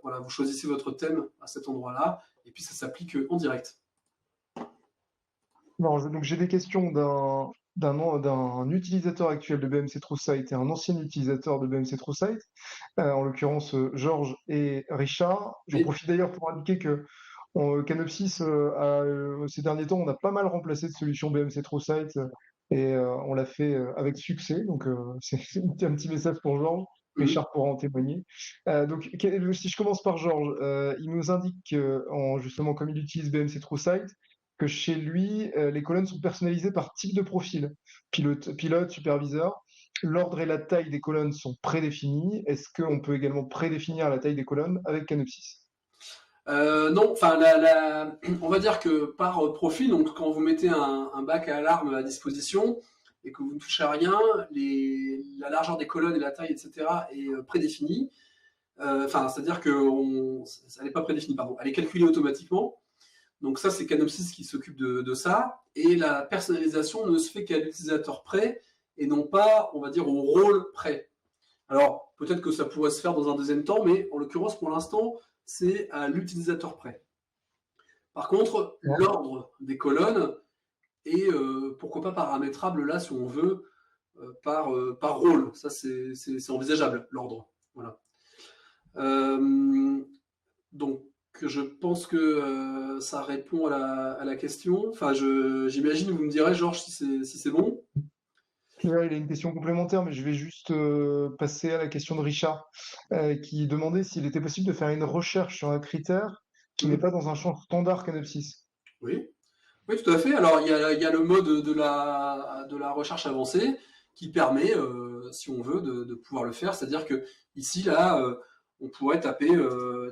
Speaker 2: voilà, vous choisissez votre thème à cet endroit-là, et puis ça s'applique en direct.
Speaker 1: Non, donc j'ai des questions d'un utilisateur actuel de BMC TrueSight et un ancien utilisateur de BMC TrueSight, en l'occurrence Georges et Richard. J'en
Speaker 2: Et,
Speaker 1: profite d'ailleurs pour indiquer que Canopsys, ces derniers temps, on a pas mal remplacé de solutions BMC TrueSight et on l'a fait avec succès. Donc c'est un petit message pour Georges.
Speaker 2: mhm.
Speaker 1: Richard pourra en témoigner. Donc, si je commence par Georges, il nous indique justement, comme il utilise BMC TrueSight, que chez lui, les colonnes sont personnalisées par type de profil. Pilote, superviseur. L'ordre et la taille des colonnes sont prédéfinis. Est-ce qu'on peut également prédéfinir la taille des colonnes avec Canopsys?
Speaker 2: Non, enfin, on va dire que par profil, donc quand vous mettez un bac à alarme à disposition et que vous ne touchez à rien, la largeur des colonnes et la taille, etc., est prédéfinie. Enfin, c'est-à-dire que elle n'est pas prédéfinie, pardon, elle est calculée automatiquement. Donc ça, c'est Canopsys qui s'occupe de ça. Et la personnalisation ne se fait qu'à l'utilisateur près et non pas, on va dire, au rôle près. Alors, peut-être que ça pourrait se faire dans un deuxième temps, mais en l'occurrence, pour l'instant, c'est à l'utilisateur près. Par contre,
Speaker 1: Ouais.
Speaker 2: l'ordre des colonnes est, pourquoi pas paramétrable là, si on veut, par rôle. Ça, c'est envisageable, l'ordre. Voilà. Euh, donc, je pense que ça répond à la question. Enfin, j'imagine, vous me direz, Georges, si c'est bon.
Speaker 1: Ouais, il a une question complémentaire, mais je vais juste passer à la question de Richard, qui demandait s'il était possible de faire une recherche sur un critère qui n'est
Speaker 2: Hmm.
Speaker 1: pas dans un champ standard Canopsys.
Speaker 2: Oui. Oui, tout à fait. Alors, il y a le mode de la recherche avancée qui permet, si on veut, de pouvoir le faire. C'est-à-dire que ici, là, on pourrait taper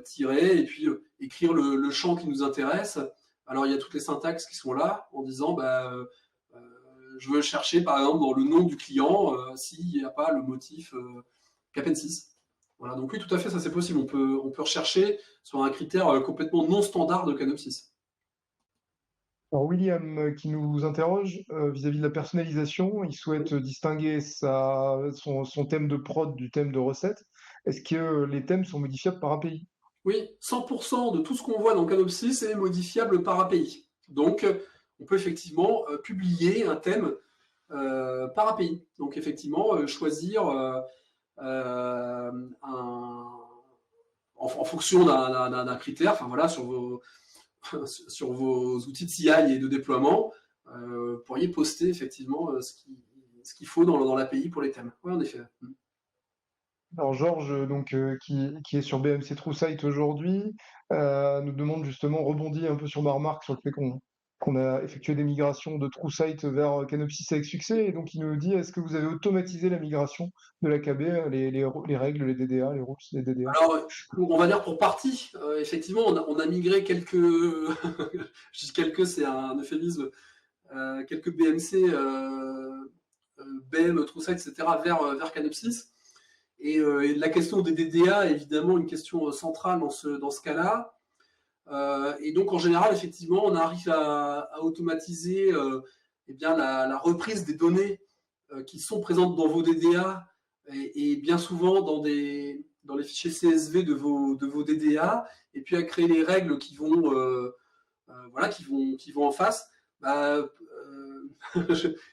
Speaker 2: tirer et puis écrire le champ qui nous intéresse. Alors, il y a toutes les syntaxes qui sont là en disant, bah, je veux chercher, par exemple, dans le nom du client, s'il n'y a pas le motif Capensis. Voilà, donc oui, tout à fait, ça c'est possible. On peut rechercher sur un critère complètement non standard de Canopsys.
Speaker 1: Alors William, qui nous interroge vis-à-vis de la personnalisation, il souhaite distinguer son thème de prod du thème de recette. Est-ce que les thèmes sont modifiables par API?
Speaker 2: Oui, 100% de tout ce qu'on voit dans Canopsys est modifiable par API. Donc, on peut effectivement publier un thème par API. Donc, effectivement, choisir en fonction d'un critère, enfin voilà, sur vos outils de CI et de déploiement, vous pourriez poster effectivement ce qu'il faut dans l'API pour les thèmes. Oui, en effet.
Speaker 1: Alors Georges, donc, qui est sur BMC TrueSight aujourd'hui, nous demande justement, rebondit un peu sur ma remarque sur le fait qu'on qu'on a effectué des migrations de TrueSight vers Canopsys avec succès. Et donc, il nous dit, est-ce que vous avez automatisé la migration de l'AKB, les règles, les DDA, les rules, les DDA?
Speaker 2: Alors, on va dire pour partie, effectivement, on a migré quelques, je dis quelques, c'est un euphémisme, quelques BMC, BM, TrueSight, etc., vers Canopsys. Et la question des DDA est évidemment une question centrale dans ce cas-là. Et donc, en général, effectivement, on arrive à automatiser eh bien, la reprise des données qui sont présentes dans vos DDA et bien souvent dans les fichiers CSV de vos DDA, et puis à créer les règles qui vont, voilà, qui vont en face. Bah,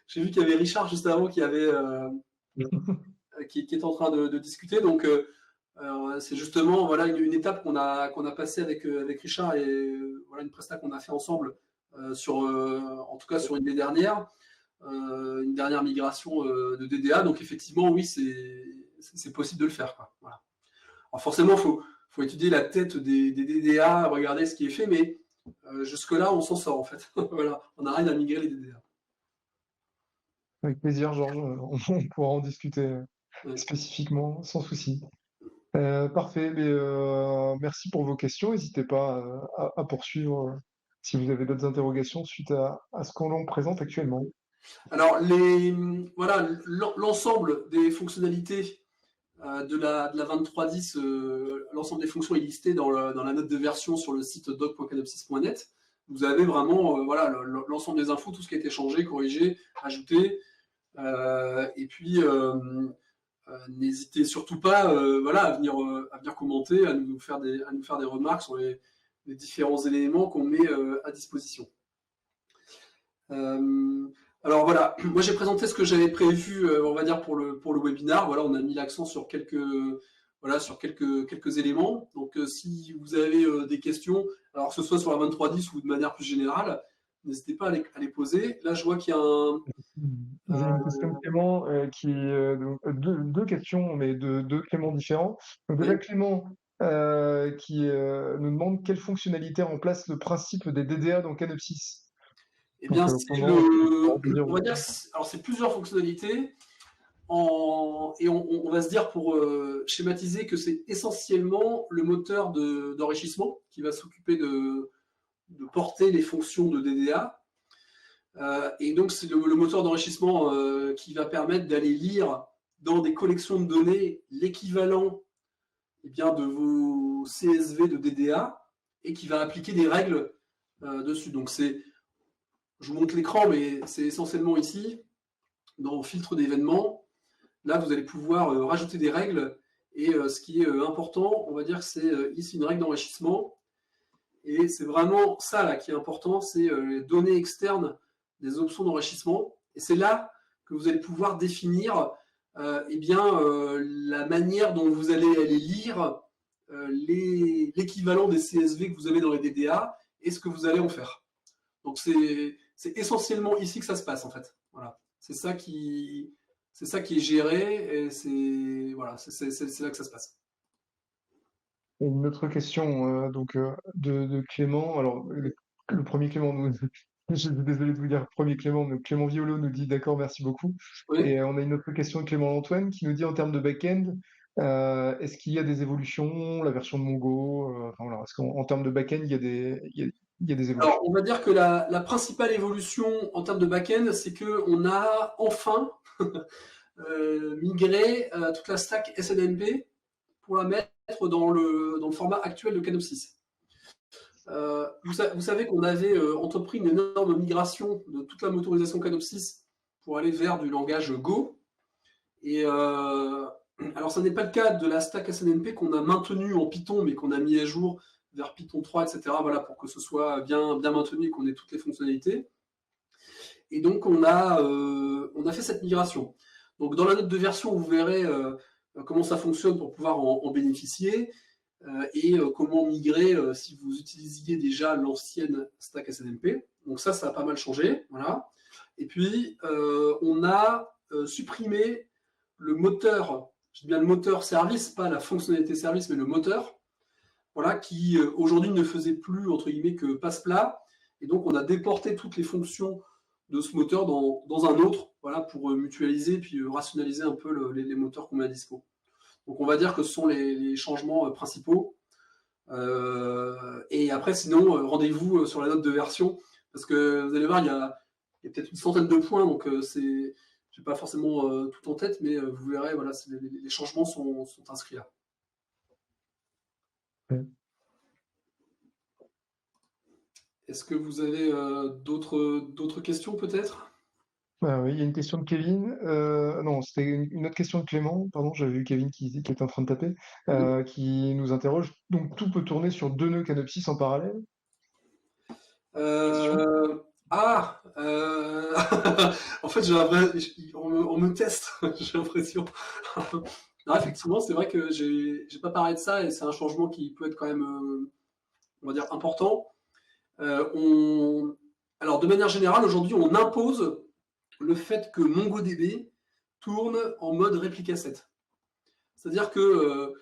Speaker 2: j'ai vu qu'il y avait Richard juste avant qui est en train de discuter. Donc, c'est justement voilà, une étape qu'on a passée avec Richard et voilà, une presta qu'on a fait ensemble en tout cas sur une des dernières. Une dernière migration de DDA. Donc effectivement, oui, c'est possible de le faire, quoi. Voilà. Alors forcément, faut étudier la tête des DDA, regarder ce qui est fait, mais jusque-là, on s'en sort en fait. Voilà, on arrive à migrer les DDA.
Speaker 1: Avec plaisir, Georges. On pourra en discuter
Speaker 2: Ouais.
Speaker 1: spécifiquement, sans souci. Parfait. Mais, merci pour vos questions. N'hésitez pas à poursuivre si vous avez d'autres interrogations suite à ce qu'on l'on présente actuellement.
Speaker 2: Alors, voilà, l'ensemble des fonctionnalités de la 23.10, l'ensemble des fonctions est listé dans la note de version sur le site doc.canopsys.net. Vous avez vraiment voilà, l'ensemble des infos, tout ce qui a été changé, corrigé, ajouté. Et puis, n'hésitez surtout pas voilà, à venir commenter, à nous faire des remarques sur les différents éléments qu'on met à disposition. Alors voilà, moi j'ai présenté ce que j'avais prévu, on va dire pour le webinaire. Voilà, on a mis l'accent sur quelques éléments. Donc si vous avez des questions, alors que ce soit sur la 23.10 ou de manière plus générale, n'hésitez pas à les poser. Là, je vois qu'il y a
Speaker 1: J'ai une question de Clément, deux questions, mais de deux Clément différents. Donc déjà,
Speaker 2: oui.
Speaker 1: Clément qui nous demande quelle fonctionnalité remplace le principe des DDA dans Canopsys.
Speaker 2: Eh
Speaker 1: Donc,
Speaker 2: bien,
Speaker 1: on
Speaker 2: on va dire, alors c'est plusieurs fonctionnalités. Et on va se dire pour schématiser que c'est essentiellement le moteur d'enrichissement qui va s'occuper de porter les fonctions de DDA. Et donc, c'est le moteur d'enrichissement qui va permettre d'aller lire dans des collections de données l'équivalent bien, de vos CSV de DDA et qui va appliquer des règles dessus. Donc, je vous montre l'écran, mais c'est essentiellement ici, dans filtre d'événements. Là, vous allez pouvoir rajouter des règles. Et ce qui est important, on va dire que c'est ici une règle d'enrichissement. Et c'est vraiment ça là, qui est important, c'est les données externes des options d'enrichissement. Et c'est là que vous allez pouvoir définir eh bien, la manière dont vous allez aller lire l'équivalent des CSV que vous avez dans les DDA et ce que vous allez en faire. Donc c'est essentiellement ici que ça se passe en fait. Voilà. C'est ça qui est géré et c'est voilà, c'est là que ça se passe.
Speaker 1: une autre question de Clément. Alors, le premier Clément, je suis désolé de vous dire le premier Clément, mais Clément Violo nous dit d'accord, merci beaucoup.
Speaker 2: Oui.
Speaker 1: Et on a une autre question de Clément Antoine qui nous dit en termes de back-end, est-ce qu'il y a des évolutions, la version de Mongo, enfin, voilà, est-ce qu'en termes de back-end, il y a des évolutions?
Speaker 2: Alors, on va dire que la principale évolution en termes de back-end, c'est qu'on a enfin migré toute la stack SNMP pour la mettre dans le format actuel de Canopsys. Vous savez qu'on avait entrepris une énorme migration de toute la motorisation Canopsys pour aller vers du langage Go. Et alors, ça n'est pas le cas de la stack SNMP qu'on a maintenue en Python, mais qu'on a mis à jour vers Python 3, etc. Voilà, pour que ce soit bien maintenu et qu'on ait toutes les fonctionnalités. Et donc, on a fait cette migration. Donc, dans la note de version, vous verrez comment ça fonctionne pour pouvoir en bénéficier et comment migrer si vous utilisiez déjà l'ancienne stack SNMP. Donc ça a pas mal changé. Voilà. Et puis, on a supprimé le moteur, je dis bien le moteur service, pas la fonctionnalité service, mais le moteur, voilà, qui aujourd'hui ne faisait plus, entre guillemets, que passe-plat, Et donc, on a déporté toutes les fonctions de ce moteur dans un autre, voilà, pour mutualiser puis rationaliser un peu les moteurs qu'on met à dispo. Donc, on va dire que ce sont les changements principaux. Et après, sinon, rendez-vous sur la note de version, parce que vous allez voir, il y a peut-être une centaine de points, donc je n'ai pas forcément tout en tête, mais vous verrez, voilà, les changements sont inscrits là.
Speaker 1: Ouais.
Speaker 2: Est-ce que vous avez d'autres questions peut-être?
Speaker 1: Oui, il y a une question de Kevin. Non, c'était une autre question de Clément. Pardon, j'avais vu Kevin qui était en train de taper, qui nous interroge. Donc, tout peut tourner sur 2 nœuds Canopsys en parallèle? Question.
Speaker 2: Ah, en fait, on me teste, j'ai l'impression. Non, effectivement, c'est vrai que j'ai pas parlé de ça et c'est un changement qui peut être quand même, on va dire, important. Alors, de manière générale, aujourd'hui, on impose le fait que MongoDB tourne en mode réplica 7. C'est-à-dire que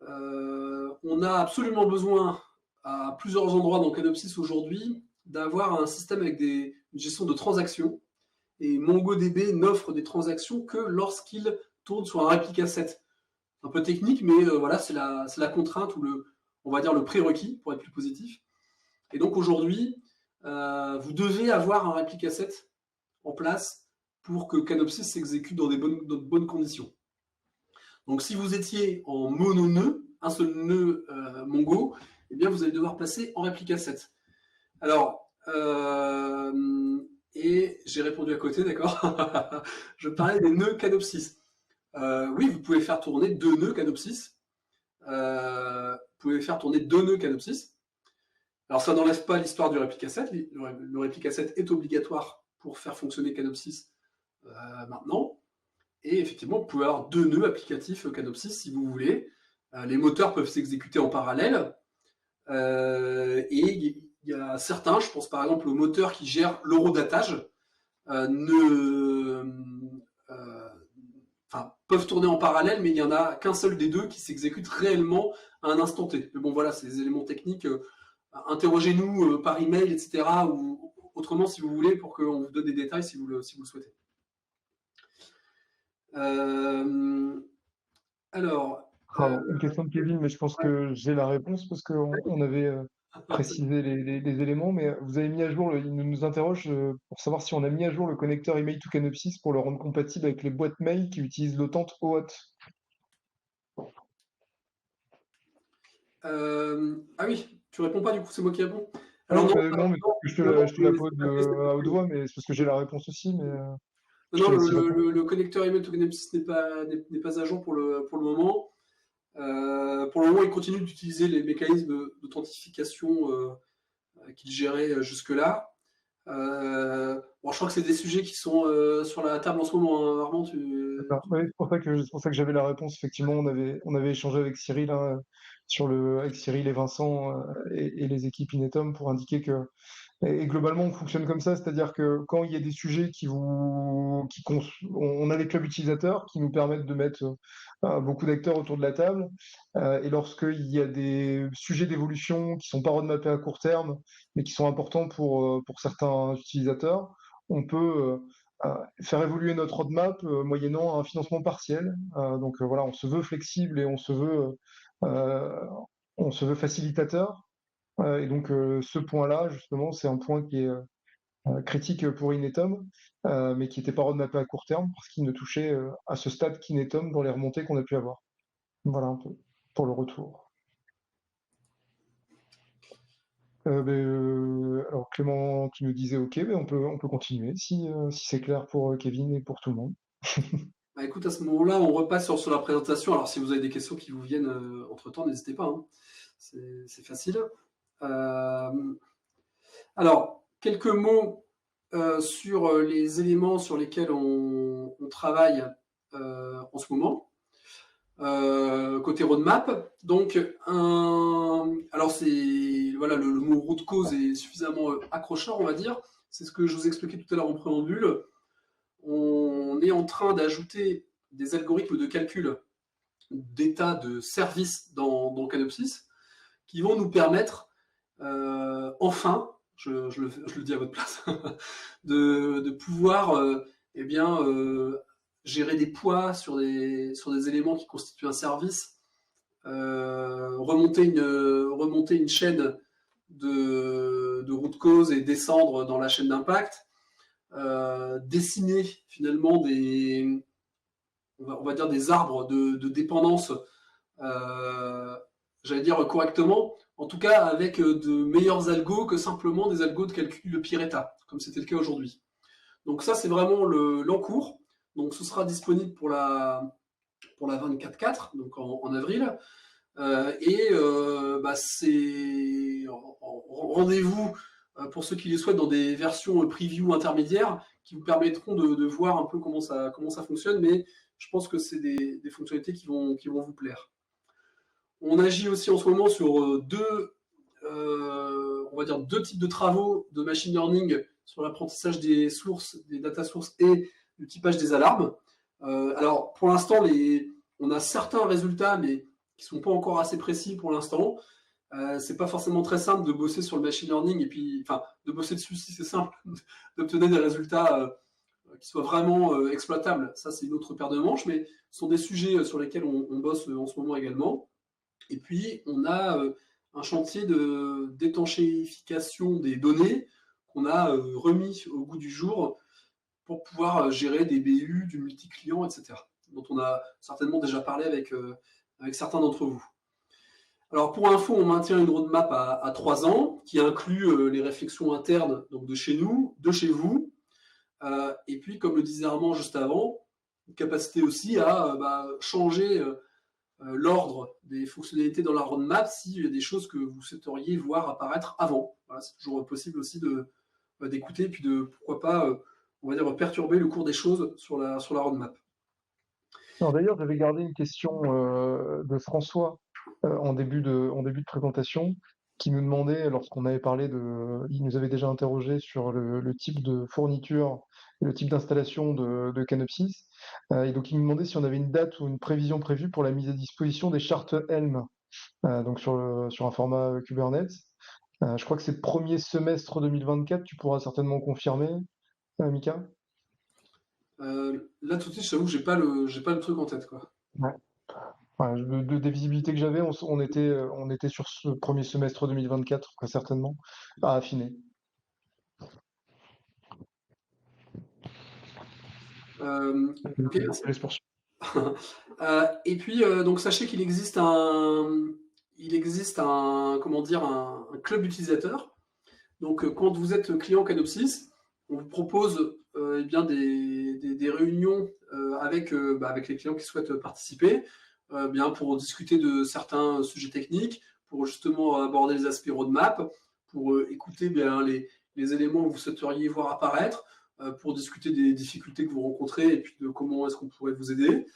Speaker 2: on a absolument besoin, à plusieurs endroits dans Canopsys aujourd'hui, d'avoir un système avec une gestion de transactions. Et MongoDB n'offre des transactions que lorsqu'il tourne sur un réplica 7. Un peu technique, mais voilà, c'est la contrainte ou on va dire le prérequis pour être plus positif. Et donc aujourd'hui, vous devez avoir un réplica 7 en place pour que Canopsys s'exécute dans de bonnes conditions. Donc si vous étiez en mono-nœud, un seul nœud Mongo, eh bien vous allez devoir passer en réplica 7. Alors, et j'ai répondu à côté, d'accord. Je parlais des nœuds Canopsys. Oui, vous pouvez faire tourner 2 nœuds Canopsys. Vous pouvez faire tourner 2 nœuds Canopsys. Alors ça n'enlève pas l'histoire du réplica 7. Le réplica 7 est obligatoire pour faire fonctionner Canopsys maintenant. Et effectivement, vous pouvez avoir 2 nœuds applicatifs Canopsys si vous voulez. Les moteurs peuvent s'exécuter en parallèle. Et il y a certains, je pense par exemple au moteur qui gère l'horodatage, peuvent tourner en parallèle, mais il n'y en a qu'un seul des deux qui s'exécute réellement à un instant T. Mais bon, voilà, c'est des éléments techniques. Interrogez-nous par email, etc. ou autrement si vous voulez, pour qu'on vous donne des détails si vous le souhaitez. Alors.
Speaker 1: Une question de Kevin, mais je pense que j'ai la réponse parce qu'on avait précisé les éléments, mais vous avez mis à jour, il nous interroge pour savoir si on a mis à jour le connecteur email to Canopsys pour le rendre compatible avec les boîtes mail qui utilisent l'OTANT OAuth.
Speaker 2: Ah oui, tu réponds pas du coup, c'est moi qui réponds.
Speaker 1: Alors non, mais je te la pose à haute voix, mais c'est parce que j'ai la réponse aussi. Mais,
Speaker 2: non, le connecteur email to Canopsys n'est pas à jour pour le moment. Pour le moment, il continue d'utiliser les mécanismes d'authentification qu'il gérait jusque-là. Bon, je crois que c'est des sujets qui sont sur la table en ce moment, hein. Armand,
Speaker 1: Oui, c'est pour ça que j'avais la réponse. Effectivement, on avait échangé avec Cyril, hein, avec Cyril et Vincent et les équipes Inetum pour indiquer que et globalement, on fonctionne comme ça, c'est-à-dire que quand il y a des sujets on a des clubs utilisateurs qui nous permettent de mettre beaucoup d'acteurs autour de la table, et lorsqu'il y a des sujets d'évolution qui sont pas roadmappés à court terme, mais qui sont importants pour certains utilisateurs, on peut faire évoluer notre roadmap moyennant un financement partiel. Donc voilà, on se veut flexible et euh, on se veut facilitateur. Et donc, ce point-là, justement, c'est un point qui est critique pour Inetum, mais qui n'était pas roadmappé à court terme parce qu'il ne touchait à ce stade qu'Inetum dans les remontées qu'on a pu avoir. Voilà un peu pour le retour. Alors, Clément qui nous disait OK, on peut continuer si c'est clair pour Kevin et pour tout le monde.
Speaker 2: Bah, écoute, à ce moment-là, on repasse sur la présentation. Alors, si vous avez des questions qui vous viennent entre-temps, n'hésitez pas, hein. C'est facile. Alors, quelques mots sur les éléments sur lesquels on travaille en ce moment. Côté roadmap, donc alors voilà, le mot root cause est suffisamment accrocheur, on va dire. C'est ce que je vous expliquais tout à l'heure en préambule. On est en train d'ajouter des algorithmes de calcul d'état de service dans Canopsys qui vont nous permettre enfin je le dis à votre place, de pouvoir gérer des poids sur des éléments qui constituent un service, remonter une chaîne de root cause et descendre dans la chaîne d'impact, dessiner finalement on va dire des arbres de dépendance, j'allais dire correctement, en tout cas avec de meilleurs algos que simplement des algos de calcul de pire état, comme c'était le cas aujourd'hui. Donc ça, c'est vraiment l'encours. Donc ce sera disponible pour la 24.4, donc en avril. C'est rendez-vous pour ceux qui les souhaitent dans des versions preview intermédiaires qui vous permettront de voir un peu comment ça fonctionne, mais je pense que c'est des fonctionnalités qui vont vous plaire. On agit aussi en ce moment sur deux types de travaux de machine learning sur l'apprentissage des sources, des data sources et du typage des alarmes. Alors pour l'instant, on a certains résultats, mais qui ne sont pas encore assez précis pour l'instant. C'est pas forcément très simple de bosser sur le machine learning et puis, enfin, de bosser dessus si c'est simple, d'obtenir des résultats qui soient vraiment exploitables. Ça, c'est une autre paire de manches, mais ce sont des sujets sur lesquels on bosse en ce moment également. Et puis, on a un chantier d'étanchéification des données qu'on a remis au goût du jour pour pouvoir gérer des BU, du multi-client, etc., dont on a certainement déjà parlé avec certains d'entre vous. Alors pour info, on maintient une roadmap à 3 ans qui inclut les réflexions internes donc de chez nous, de chez vous, et puis comme le disait Armand juste avant, une capacité aussi à changer l'ordre des fonctionnalités dans la roadmap s'il y a des choses que vous souhaiteriez voir apparaître avant. Voilà, c'est toujours possible aussi d'écouter et puis de pourquoi pas on va dire perturber le cours des choses sur la roadmap.
Speaker 1: D'ailleurs, j'avais gardé une question de François en début de présentation, qui nous demandait, lorsqu'on avait parlé il nous avait déjà interrogé sur le type de fourniture et le type d'installation de Canopsys. Et donc, il nous demandait si on avait une date ou une prévision prévue pour la mise à disposition des chartes Helm, donc sur un format Kubernetes. Je crois que c'est le premier semestre 2024, tu pourras certainement confirmer, Mika?
Speaker 2: Là tout de suite, je t'avoue que j'ai pas le truc en tête, quoi.
Speaker 1: Ouais. Ouais, des visibilités que j'avais, on était sur ce premier semestre 2024, très certainement, à affiner.
Speaker 2: Ok.
Speaker 1: Je laisse poursuivre.
Speaker 2: Et puis donc sachez qu'il existe un comment dire un club utilisateur. Donc quand vous êtes client Canopsys, on vous propose des réunions avec les clients qui souhaitent participer, bien pour discuter de certains sujets techniques, pour justement aborder les aspects roadmap, pour écouter bien les éléments que vous souhaiteriez voir apparaître, pour discuter des difficultés que vous rencontrez et puis de comment est-ce qu'on pourrait vous aider.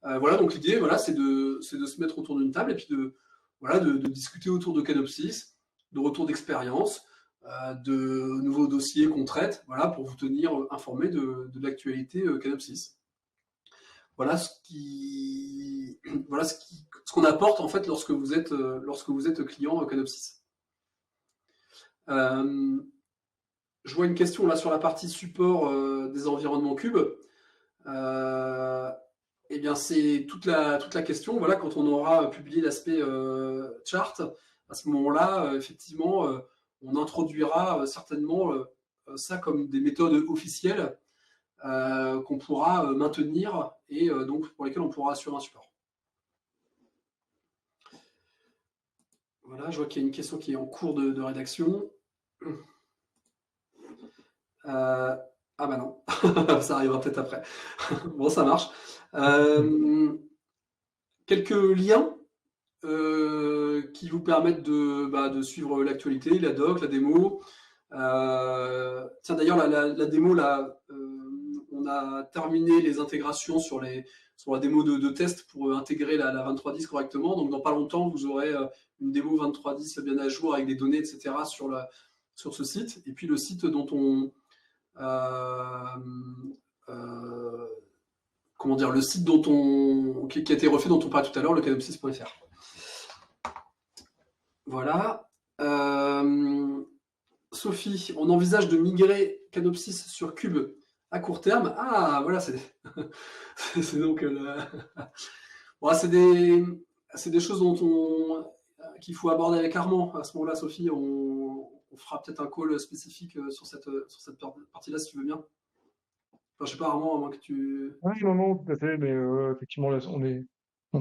Speaker 2: Voilà, donc l'idée, voilà, c'est de se mettre autour d'une table et puis de discuter autour de Canopsys, de retour d'expérience, de nouveaux dossiers qu'on traite, voilà, pour vous tenir informé de l'actualité Canopsys. Voilà ce qu'on apporte en fait lorsque vous êtes client Canopsys. Je vois une question là sur la partie support des environnements Cube. Eh bien, c'est toute la question. Voilà, quand on aura publié l'aspect chart, à ce moment-là, effectivement, on introduira certainement ça comme des méthodes officielles qu'on pourra maintenir et donc pour lesquelles on pourra assurer un support. Voilà, je vois qu'il y a une question qui est en cours de rédaction. Ah bah non, ça arrivera peut-être après. Bon, ça marche. Quelques liens qui vous permettent de suivre l'actualité, la doc, la démo. Tiens, d'ailleurs, la démo, là, on a terminé les intégrations sur la démo de test pour intégrer la 23.10 correctement. Donc, dans pas longtemps, vous aurez une démo 23.10 bien à jour avec des données, etc. sur ce site. Et puis, le site dont le site qui a été refait, dont on parlait tout à l'heure, le canopsys.fr. Voilà. Sophie, on envisage de migrer Canopsys sur Cube à court terme. Ah, voilà, c'est c'est donc bon, c'est des choses dont qu'il faut aborder avec Armand. À ce moment-là, Sophie, on fera peut-être un call spécifique sur cette partie-là, si tu veux bien. Enfin, je sais pas, Armand, à moins que tu.
Speaker 1: Oui, non, non, tout à fait, mais effectivement, là, on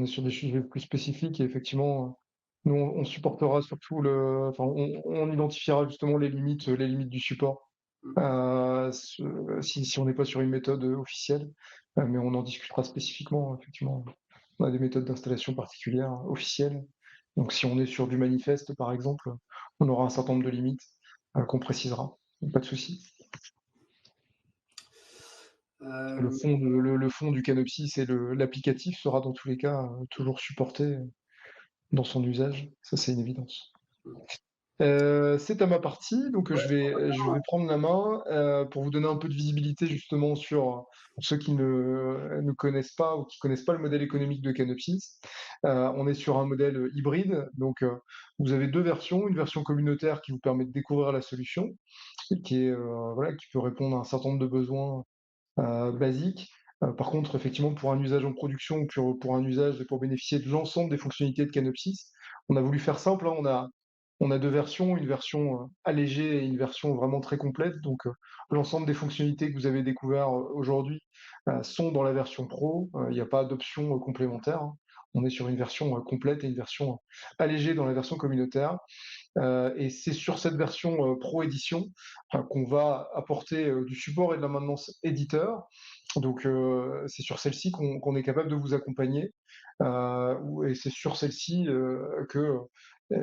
Speaker 1: est sur des sujets plus spécifiques et effectivement, nous, on supportera surtout enfin, on identifiera justement les limites du support, si on n'est pas sur une méthode officielle, mais on en discutera spécifiquement, effectivement. On a des méthodes d'installation particulières, officielles. Donc, si on est sur du manifeste, par exemple, on aura un certain nombre de limites qu'on précisera. Pas de souci.
Speaker 2: Euh,
Speaker 1: Le fond du Canopsys et l'applicatif sera dans tous les cas toujours supporté dans son usage. Ça, c'est une évidence. C'est à ma partie, donc je vais prendre la main pour vous donner un peu de visibilité justement pour ceux qui ne connaissent pas ou qui connaissent pas le modèle économique de Canopsys. On est sur un modèle hybride, donc vous avez deux versions, une version communautaire qui vous permet de découvrir la solution, qui est voilà, qui peut répondre à un certain nombre de besoins basique. Par contre, effectivement, pour un usage en production ou pour un usage pour bénéficier de l'ensemble des fonctionnalités de Canopsys, on a voulu faire simple, hein. On a deux versions, une version allégée et une version vraiment très complète. Donc, l'ensemble des fonctionnalités que vous avez découvertes aujourd'hui sont dans la version pro. Il n'y a pas d'option complémentaire, hein. On est sur une version complète et une version allégée dans la version communautaire. Et c'est sur cette version Pro Édition qu'on va apporter du support et de la maintenance éditeur. Donc c'est sur celle-ci qu'on est capable de vous accompagner. Et c'est sur celle-ci que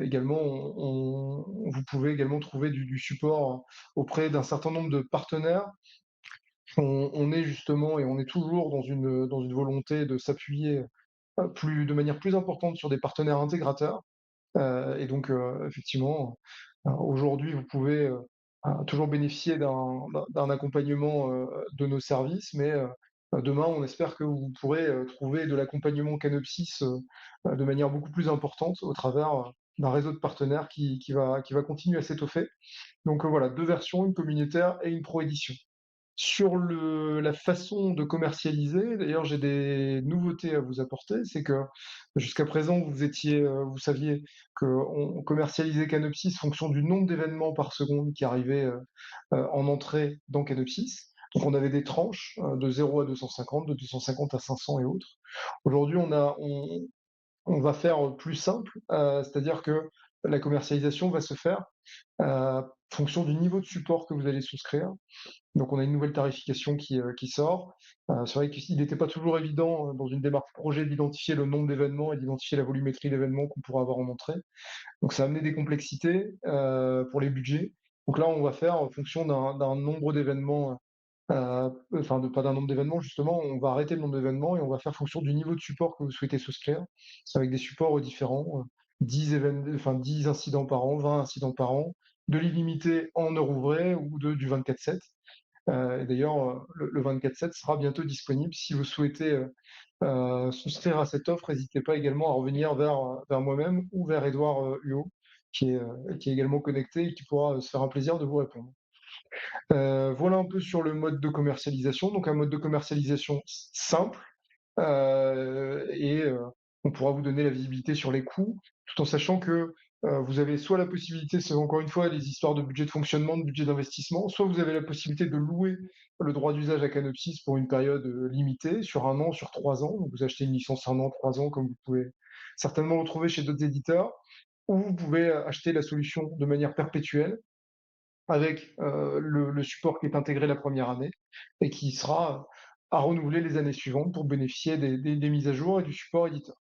Speaker 1: également vous pouvez également trouver du support auprès d'un certain nombre de partenaires. On est justement et on est toujours dans une volonté de s'appuyer de manière plus importante sur des partenaires intégrateurs. Et donc, effectivement, aujourd'hui, vous pouvez toujours bénéficier d'un accompagnement de nos services, mais demain, on espère que vous pourrez trouver de l'accompagnement Canopsys de manière beaucoup plus importante au travers d'un réseau de partenaires qui va continuer à s'étoffer. Donc voilà, deux versions, une communautaire et une pro édition. Sur la façon de commercialiser, d'ailleurs, j'ai des nouveautés à vous apporter. C'est que jusqu'à présent, vous saviez qu'on commercialisait Canopsys en fonction du nombre d'événements par seconde qui arrivaient en entrée dans Canopsys. Donc, on avait des tranches de 0 à 250, de 250 à 500 et autres. Aujourd'hui, on va faire plus simple, c'est-à-dire que la commercialisation va se faire en fonction du niveau de support que vous allez souscrire. Donc on a une nouvelle tarification qui sort. C'est vrai qu'il n'était pas toujours évident dans une démarche projet d'identifier le nombre d'événements et d'identifier la volumétrie d'événements qu'on pourra avoir en entrée. Donc ça a amené des complexités pour les budgets. Donc là, on va faire en fonction d'un nombre d'événements, pas d'un nombre d'événements justement, on va arrêter le nombre d'événements et on va faire fonction du niveau de support que vous souhaitez souscrire, avec des supports différents, 10 incidents par an, 20 incidents par an, de l'illimité en heure ouvrée ou du 24/7. Et d'ailleurs, le 24/7 sera bientôt disponible. Si vous souhaitez souscrire à cette offre, n'hésitez pas également à revenir vers moi-même ou vers Edouard Huot, qui est également connecté et qui pourra se faire un plaisir de vous répondre. Voilà un peu sur le mode de commercialisation. Donc un mode de commercialisation simple et on pourra vous donner la visibilité sur les coûts, tout en sachant que vous avez soit la possibilité, c'est encore une fois les histoires de budget de fonctionnement, de budget d'investissement, soit vous avez la possibilité de louer le droit d'usage à Canopsys pour une période limitée, sur un an, sur 3 ans. Donc vous achetez une licence un an, 3 ans, comme vous pouvez certainement retrouver chez d'autres éditeurs, ou vous pouvez acheter la solution de manière perpétuelle avec le support qui est intégré la première année et qui sera à renouveler les années suivantes pour bénéficier des mises à jour et du support éditeur.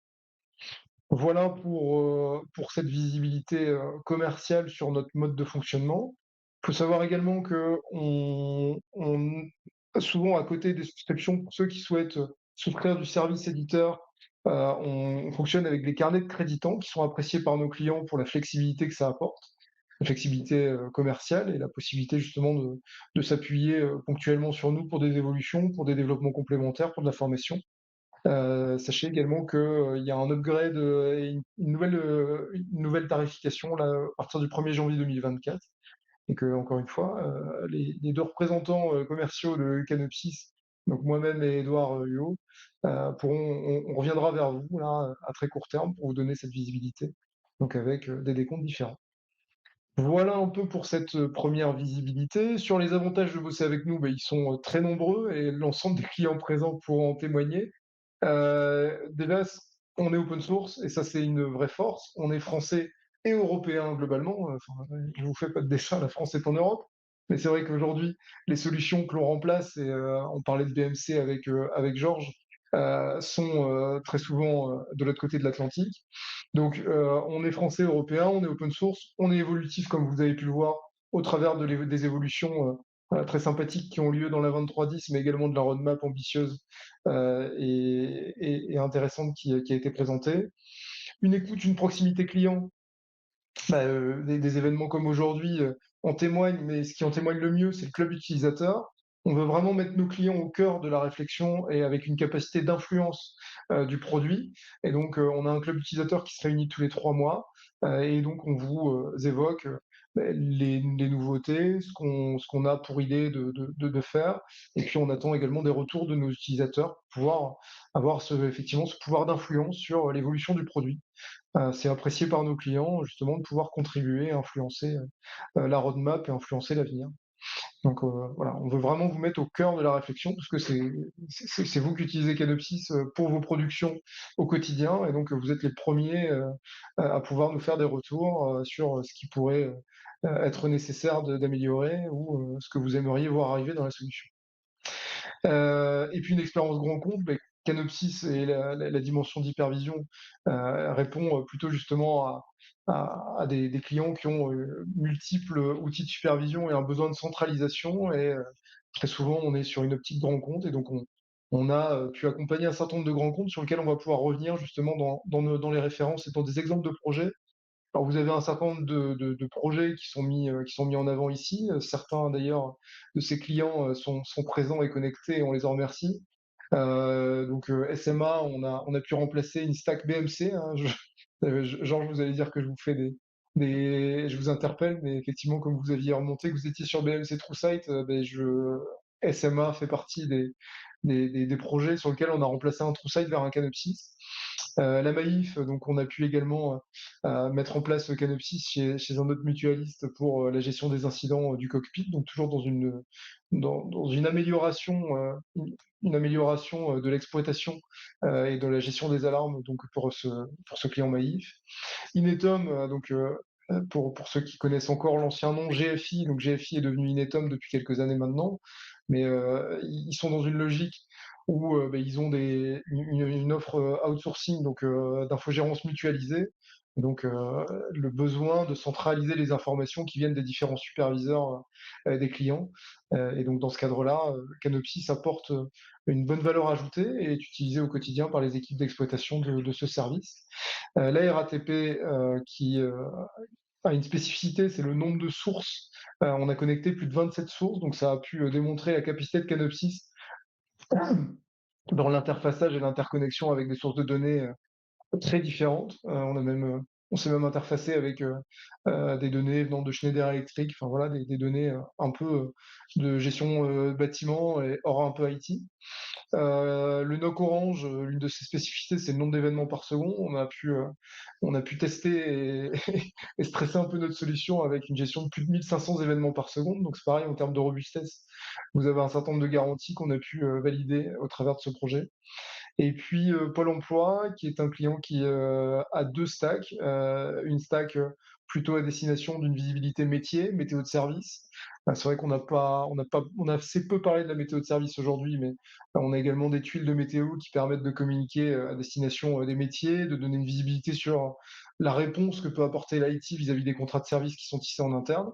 Speaker 1: Voilà pour cette visibilité commerciale sur notre mode de fonctionnement. Il faut savoir également que souvent à côté des souscriptions, pour ceux qui souhaitent souscrire du service éditeur, on fonctionne avec des carnets de créditants qui sont appréciés par nos clients pour la flexibilité que ça apporte, la flexibilité commerciale et la possibilité justement de s'appuyer ponctuellement sur nous pour des évolutions, pour des développements complémentaires, pour de la formation. Sachez également qu'il y a un upgrade et une nouvelle tarification là, à partir du 1er janvier 2024 et que, encore une fois, les deux représentants commerciaux de Canopsis, donc moi-même et Edouard Huot, on reviendra vers vous là, à très court terme pour vous donner cette visibilité, donc avec des décomptes différents. Voilà un peu pour cette première visibilité. Sur les avantages de bosser avec nous, ils sont très nombreux et l'ensemble des clients présents pourront en témoigner. Déjà, on est open source et ça, c'est une vraie force. On est français et européen globalement. Enfin, je vous fais pas de dessin, la France est en Europe. Mais c'est vrai qu'aujourd'hui, les solutions que l'on remplace, et on parlait de BMC avec Georges, sont très souvent de l'autre côté de l'Atlantique. Donc, on est français, européen, on est open source, on est évolutif, comme vous avez pu le voir, au travers des évolutions très sympathiques qui ont lieu dans la 23.10, mais également de la roadmap ambitieuse et intéressante qui a été présentée. Une écoute, une proximité client, des événements comme aujourd'hui en témoignent, mais ce qui en témoigne le mieux, c'est le club utilisateur. On veut vraiment mettre nos clients au cœur de la réflexion et avec une capacité d'influence du produit. Et donc, on a un club utilisateur qui se réunit tous les 3 mois. Et donc, on vous évoque les nouveautés, ce qu'on a pour idée de faire. Et puis, on attend également des retours de nos utilisateurs pour pouvoir avoir effectivement ce pouvoir d'influence sur l'évolution du produit. C'est apprécié par nos clients, justement, de pouvoir contribuer, influencer la roadmap et influencer l'avenir. Donc voilà, on veut vraiment vous mettre au cœur de la réflexion, parce que c'est vous qui utilisez Canopsys pour vos productions au quotidien, et donc vous êtes les premiers à pouvoir nous faire des retours sur ce qui pourrait être nécessaire d'améliorer ou ce que vous aimeriez voir arriver dans la solution. Et puis une expérience grand compte, Canopsys et la dimension d'hypervision répond plutôt justement à des clients qui ont multiples outils de supervision et un besoin de centralisation. Et très souvent, on est sur une optique grand compte, et donc on a pu accompagner un certain nombre de grands comptes sur lesquels on va pouvoir revenir justement dans les références et dans des exemples de projets. Alors vous avez un certain nombre de projets qui sont mis en avant ici. Certains d'ailleurs de ces clients sont présents et connectés, et on les en remercie. Donc SMA, on a pu remplacer une stack BMC, hein. Georges, vous allez dire que je vous fais je vous interpelle, mais effectivement, comme vous aviez remonté que vous étiez sur BMC TrueSight, SMA fait partie des projets sur lesquels on a remplacé un TrueSight vers un Canopsys. La Maïf, donc on a pu également mettre en place le Canopsys chez un autre mutualiste pour la gestion des incidents du cockpit, donc toujours dans une amélioration, une amélioration de l'exploitation et de la gestion des alarmes, donc pour ce client Maïf. Inetom, pour ceux qui connaissent encore l'ancien nom GFI, donc GFI est devenu Inetom depuis quelques années maintenant, mais ils sont dans une logique où ils ont une offre outsourcing, donc d'infogérance mutualisée, donc le besoin de centraliser les informations qui viennent des différents superviseurs des clients. Et donc dans ce cadre-là, Canopsys apporte une bonne valeur ajoutée et est utilisée au quotidien par les équipes d'exploitation de ce service. La RATP qui a une spécificité, c'est le nombre de sources. On a connecté plus de 27 sources, donc ça a pu démontrer la capacité de Canopsys dans l'interfaçage et l'interconnexion avec des sources de données très différentes. On s'est même interfacé avec des données venant de Schneider Electric, enfin voilà, des données un peu de gestion bâtiment et hors un peu IT. Le NOC Orange, l'une de ses spécificités, c'est le nombre d'événements par seconde. On a pu tester et, et stresser un peu notre solution avec une gestion de plus de 1500 événements par seconde. Donc c'est pareil en termes de robustesse. Vous avez un certain nombre de garanties qu'on a pu valider au travers de ce projet. Et puis Pôle emploi, qui est un client qui a deux stacks. Une stack plutôt à destination d'une visibilité métier, météo de service. C'est vrai on a assez peu parlé de la météo de service aujourd'hui, mais on a également des tuiles de météo qui permettent de communiquer à destination des métiers, de donner une visibilité sur la réponse que peut apporter l'IT vis-à-vis des contrats de service qui sont tissés en interne.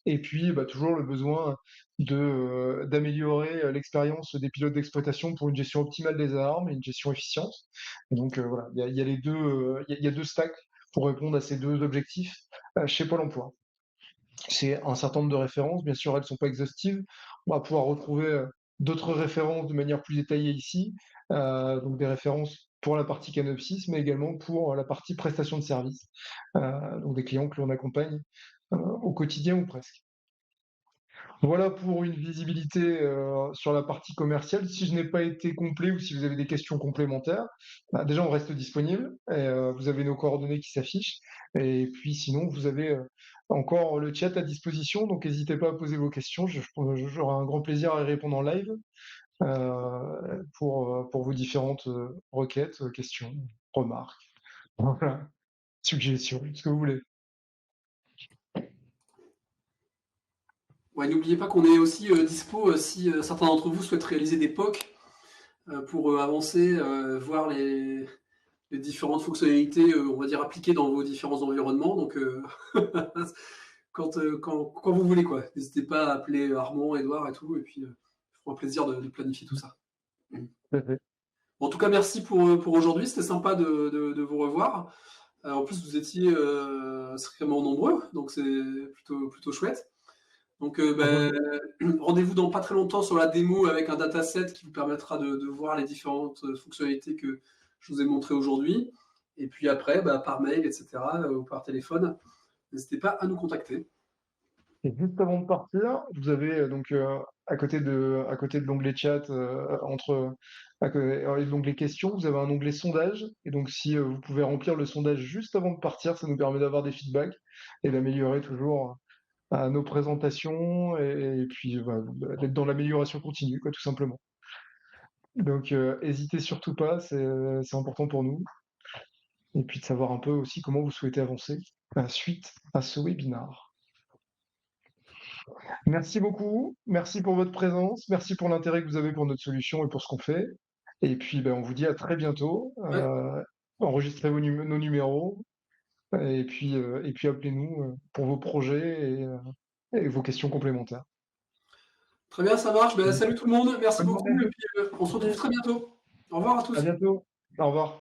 Speaker 1: Et puis, toujours le besoin d'améliorer l'expérience des pilotes d'exploitation pour une gestion optimale des alarmes et une gestion efficiente. Et donc voilà, il y a les deux, il y a deux stacks pour répondre à ces deux objectifs chez Pôle emploi. C'est un certain nombre de références, bien sûr, elles ne sont pas exhaustives. On va pouvoir retrouver d'autres références de manière plus détaillée ici, donc des références pour la partie Canopsys, mais également pour la partie prestation de service, donc des clients que l'on accompagne au quotidien ou presque. Voilà pour une visibilité sur la partie commerciale. Si je n'ai pas été complet ou si vous avez des questions complémentaires, bah, déjà on reste disponible et vous avez nos coordonnées qui s'affichent. Et puis sinon, vous avez encore le chat à disposition, donc n'hésitez pas à poser vos questions. J'aurai un grand plaisir à y répondre en live pour vos différentes requêtes, questions, remarques, voilà, suggestions, ce que vous voulez.
Speaker 2: Ouais, n'oubliez pas qu'on est aussi dispo si certains d'entre vous souhaitent réaliser des POC pour avancer, voir les différentes fonctionnalités, on va dire, appliquées dans vos différents environnements. Donc, quand vous voulez, quoi. N'hésitez pas à appeler Armand, Edouard et tout, et puis ça fera plaisir de planifier tout ça.
Speaker 1: Tout à fait.
Speaker 2: En tout cas, merci pour aujourd'hui. C'était sympa de vous revoir. En plus, vous étiez sacrément nombreux, donc c'est plutôt chouette. Donc, rendez-vous dans pas très longtemps sur la démo avec un dataset qui vous permettra de voir les différentes fonctionnalités que je vous ai montrées aujourd'hui. Et puis après, par mail, etc., ou par téléphone, n'hésitez pas à nous contacter.
Speaker 1: Et juste avant de partir, vous avez à côté de l'onglet chat, de l'onglet questions, vous avez un onglet sondage. Et donc, si vous pouvez remplir le sondage juste avant de partir, ça nous permet d'avoir des feedbacks et d'améliorer toujours nos présentations et puis d'être dans l'amélioration continue, quoi, tout simplement. Donc, hésitez surtout pas, c'est important pour nous. Et puis de savoir un peu aussi comment vous souhaitez avancer suite à ce webinar. Merci beaucoup, merci pour votre présence, merci pour l'intérêt que vous avez pour notre solution et pour ce qu'on fait. Et puis, on vous dit à très bientôt.
Speaker 2: Ouais,
Speaker 1: Enregistrez nos numéros et puis appelez-nous pour vos projets et vos questions complémentaires.
Speaker 2: très bien, ça marche. Salut tout le monde, merci
Speaker 1: Bonne
Speaker 2: beaucoup.
Speaker 1: journée.
Speaker 2: Et puis, on se retrouve très bientôt. Au revoir à
Speaker 1: À
Speaker 2: tous.
Speaker 1: bientôt. Au revoir.